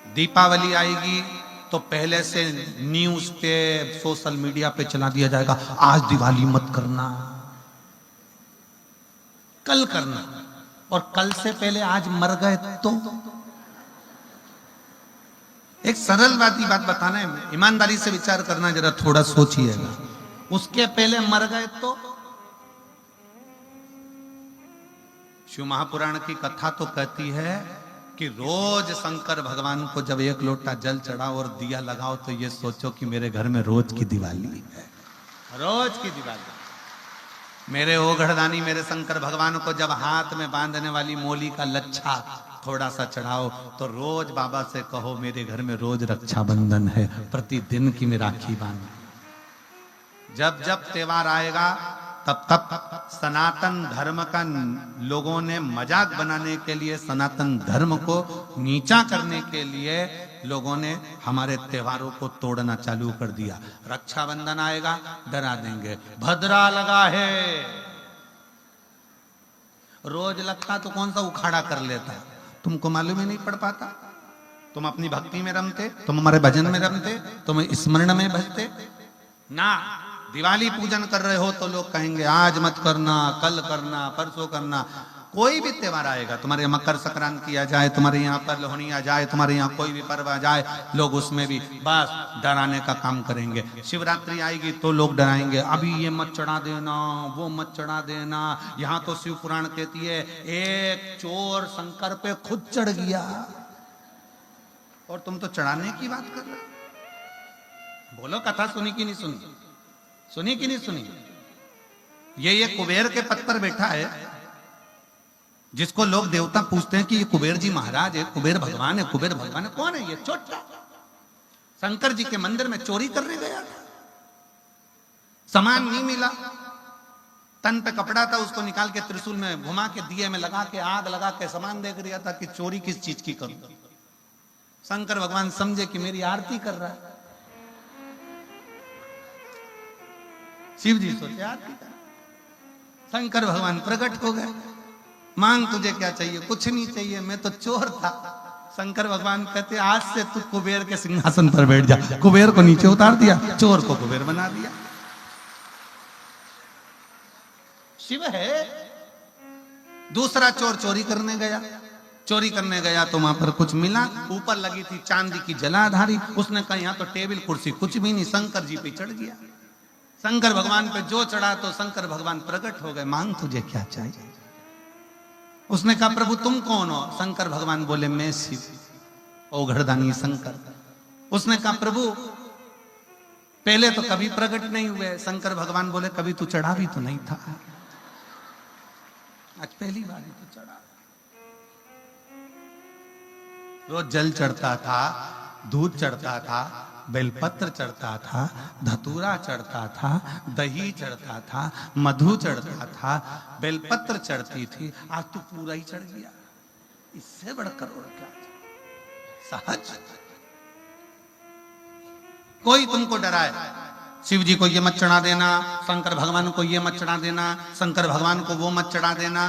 दीपावली आएगी तो पहले से न्यूज पे सोशल मीडिया पे चला दिया जाएगा, आज दिवाली मत करना, कल करना। और कल से पहले आज मर गए तो। एक सरल बात बताना है, ईमानदारी से विचार करना, जरा थोड़ा सोचिएगा। उसके पहले मर गए तो। शिव महापुराण की कथा तो कहती है कि रोज शंकर भगवान को जब एक लोटा जल चढ़ाओ और दिया लगाओ तो ये सोचो कि मेरे घर में रोज की दिवाली है, रोज की दिवाली। मेरे ओघड़दानी मेरे शंकर भगवान को जब हाथ में बांधने वाली मोली का लच्छा थोड़ा सा चढ़ाओ तो रोज बाबा से कहो मेरे घर में रोज रक्षाबंधन है, प्रतिदिन की मैं राखी बांध। जब जब त्योहार आएगा तब तब सनातन धर्म का लोगों ने मजाक बनाने के लिए, सनातन धर्म को नीचा करने के लिए लोगों ने हमारे त्योहारों को तोड़ना चालू कर दिया। रक्षाबंधन आएगा डरा देंगे, भद्रा लगा है, रोज लगता तो कौन सा उखाड़ा कर लेता, तुमको मालूम ही नहीं पड़ पाता। तुम अपनी भक्ति में रमते, तुम हमारे भजन में रमते, तुम स्मरण में भजते ना। दिवाली पूजन कर रहे हो तो लोग कहेंगे आज मत करना, कल करना, परसों करना। कोई भी त्योहार आएगा, तुम्हारे यहाँ मकर संक्रांति आ जाए, तुम्हारे यहाँ पर लोहड़ी आ जाए, तुम्हारे यहाँ कोई भी पर्व आ जाए, लोग उसमें भी बस डराने का काम करेंगे। शिवरात्रि आएगी तो लोग डराएंगे, अभी ये मत चढ़ा देना, वो मत चढ़ा देना। यहाँ तो शिव पुराण कहती है एक चोर शंकर पे खुद चढ़ गया और तुम तो चढ़ाने की बात कर रहे। बोलो कथा सुनी कि नहीं सुनी, सुनी कि नहीं सुनी? ये कुबेर के पद पर बैठा है जिसको लोग देवता पूछते हैं कि ये कुबेर जी महाराज है, कुबेर भगवान है, कुबेर भगवान है। कौन है ये? छोटा शंकर जी के मंदिर में चोरी करने गया था, सामान नहीं मिला, तन पे कपड़ा था, उसको निकाल के त्रिशूल में घुमा के दिए में लगा के आग लगा के सामान देख रहा था कि चोरी किस चीज की करूं। शंकर भगवान समझे कि मेरी आरती कर रहा है। शिव जी सोचे आरती कर। शंकर भगवान प्रकट हो गए, मांग तुझे क्या चाहिए? कुछ नहीं चाहिए, मैं तो चोर था। शंकर भगवान कहते आज से तू कुबेर के सिंहासन पर बैठ जा। कुबेर को नीचे उतार दिया, चोर को कुबेर बना दिया। शिव है। दूसरा चोर चोरी करने गया, चोरी करने गया तो वहां पर कुछ मिला, ऊपर लगी थी चांदी की जलाधारी। उसने कहा यहाँ तो टेबल कुर्सी कुछ भी नहीं, शंकर जी पे चढ़ गया। शंकर भगवान पे जो चढ़ा तो शंकर भगवान प्रकट हो गए, मांग तुझे क्या चाहिए? उसने कहा प्रभु तुम कौन हो? शंकर भगवान बोले मैं शिव, ओघड़दानी शंकर। उसने कहा प्रभु पहले तो कभी प्रकट नहीं हुए। शंकर भगवान बोले कभी तू चढ़ा भी तो नहीं था। आज पहली बार ही तो चढ़ा। रोज जल चढ़ता था, दूध चढ़ता था, बेलपत्र चढ़ता था, धतूरा चढ़ता था, दही चढ़ता था, मधु चढ़ता था, बेलपत्र चढ़ती थी। आज तो पूरा ही चढ़ गया। इससे बढ़कर और क्या? सहज। कोई तुमको डराए, शिव जी को ये मत चढ़ा देना, शंकर भगवान को ये मत चढ़ा देना, शंकर भगवान को वो मत चढ़ा देना।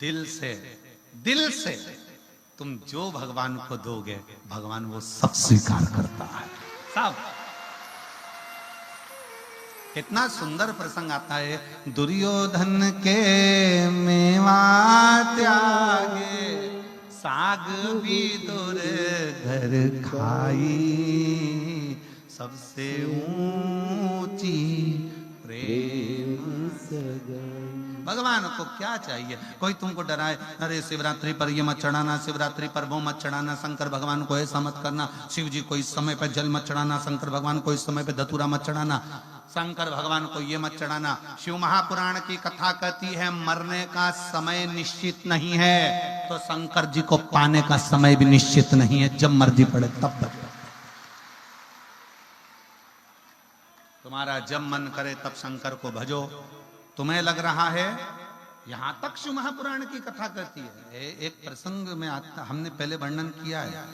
दिल से तुम जो भगवान को दोगे, भगवान वो सब स्वीकार करता है। सब। कितना सुंदर प्रसंग आता है। दुर्योधन के मेवा त्यागे, साग भी दूर घर खाई, सबसे ऊंची प्रेम सगाई। भगवान को क्या चाहिए? कोई तुमको डराए, अरे शिवरात्रि पर ये मत चढ़ाना, शिवरात्रि पर वो मत चढ़ाना, शंकर भगवान को ऐसा मत करना, शिव जी को इस समय पे जल मत चढ़ाना, शंकर भगवान को इस समय पे धतूरा मत चढ़ाना, शंकर भगवान को ये मत चढ़ाना। शिव महापुराण की कथा कहती है मरने का समय निश्चित नहीं है, तो शंकर जी को पाने का समय भी निश्चित नहीं है। जब मर्जी पड़े तब तक। तुम्हारा जब मन करे तब शंकर को भजो। तुम्हें लग रहा है, यहां तक शिव महापुराण की कथा कहती है। एक प्रसंग में आता, हमने पहले वर्णन किया है,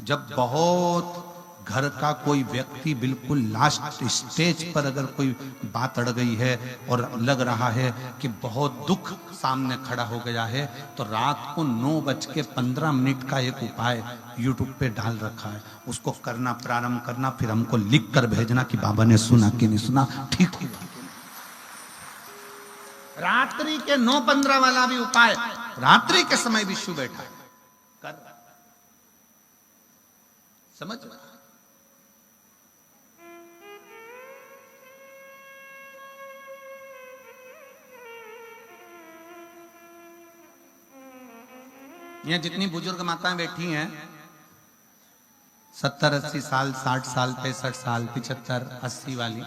जब बहुत घर का कोई व्यक्ति बिल्कुल लास्ट स्टेज पर अगर कोई बात अड़ गई है और लग रहा है कि बहुत दुख सामने खड़ा हो गया है, तो रात को 9:15 का एक उपाय यूट्यूब पे डाल रखा है। उसको करना, प्रारंभ करना, फिर हमको लिख कर भेजना कि बाबा ने सुना कि नहीं सुना, ठीक हुआ। रात्रि के 9:15 वाला भी उपाय, रात्रि के समय विष्णु बैठा है कर, समझ में? यहां जितनी बुजुर्ग माताएं बैठी हैं, 70-80 साल, 60 साल, 65 साल, 75, 80 वाली,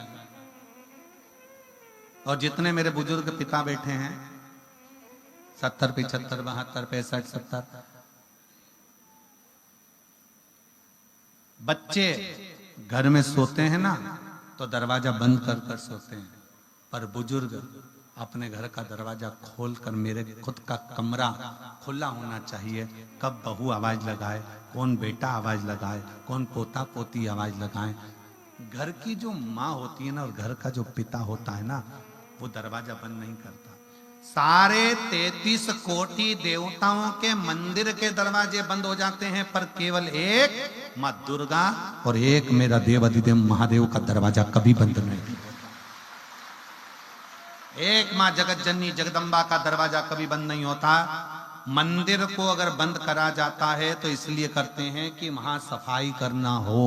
और जितने मेरे बुजुर्ग पिता बैठे हैं 70, 75, 72, 65, 70, बच्चे घर में सोते हैं ना तो दरवाजा बंद कर कर सोते हैं, पर बुजुर्ग अपने घर का दरवाजा खोलकर, मेरे खुद का कमरा खुला होना चाहिए, कब बहू आवाज लगाए, कौन बेटा आवाज लगाए, कौन पोता पोती आवाज लगाए। घर की जो माँ होती है ना और घर का जो पिता होता है ना, वो दरवाजा बंद नहीं करता। सारे 33 कोटि देवताओं के मंदिर के दरवाजे बंद हो जाते हैं, पर केवल एक माँ दुर्गा और एक मेरा देव अधिदेव महादेव का दरवाजा कभी बंद नहीं होता। एक माँ जगत जननी जगदम्बा का दरवाजा कभी बंद नहीं होता। मंदिर को अगर बंद करा जाता है तो इसलिए करते हैं कि वहां सफाई करना हो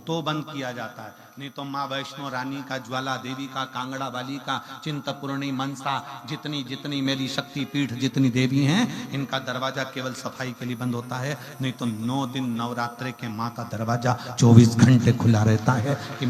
तो बंद किया जाता है, नहीं तो माँ वैष्णो रानी का, ज्वाला देवी का, कांगड़ा वाली का, चिंतपूर्णी, मनसा, जितनी जितनी मेरी शक्ति पीठ जितनी देवी हैं, इनका दरवाजा केवल सफाई के लिए बंद होता है, नहीं तो 9 दिन नवरात्रे के माँ का दरवाजा 24 घंटे खुला रहता है कि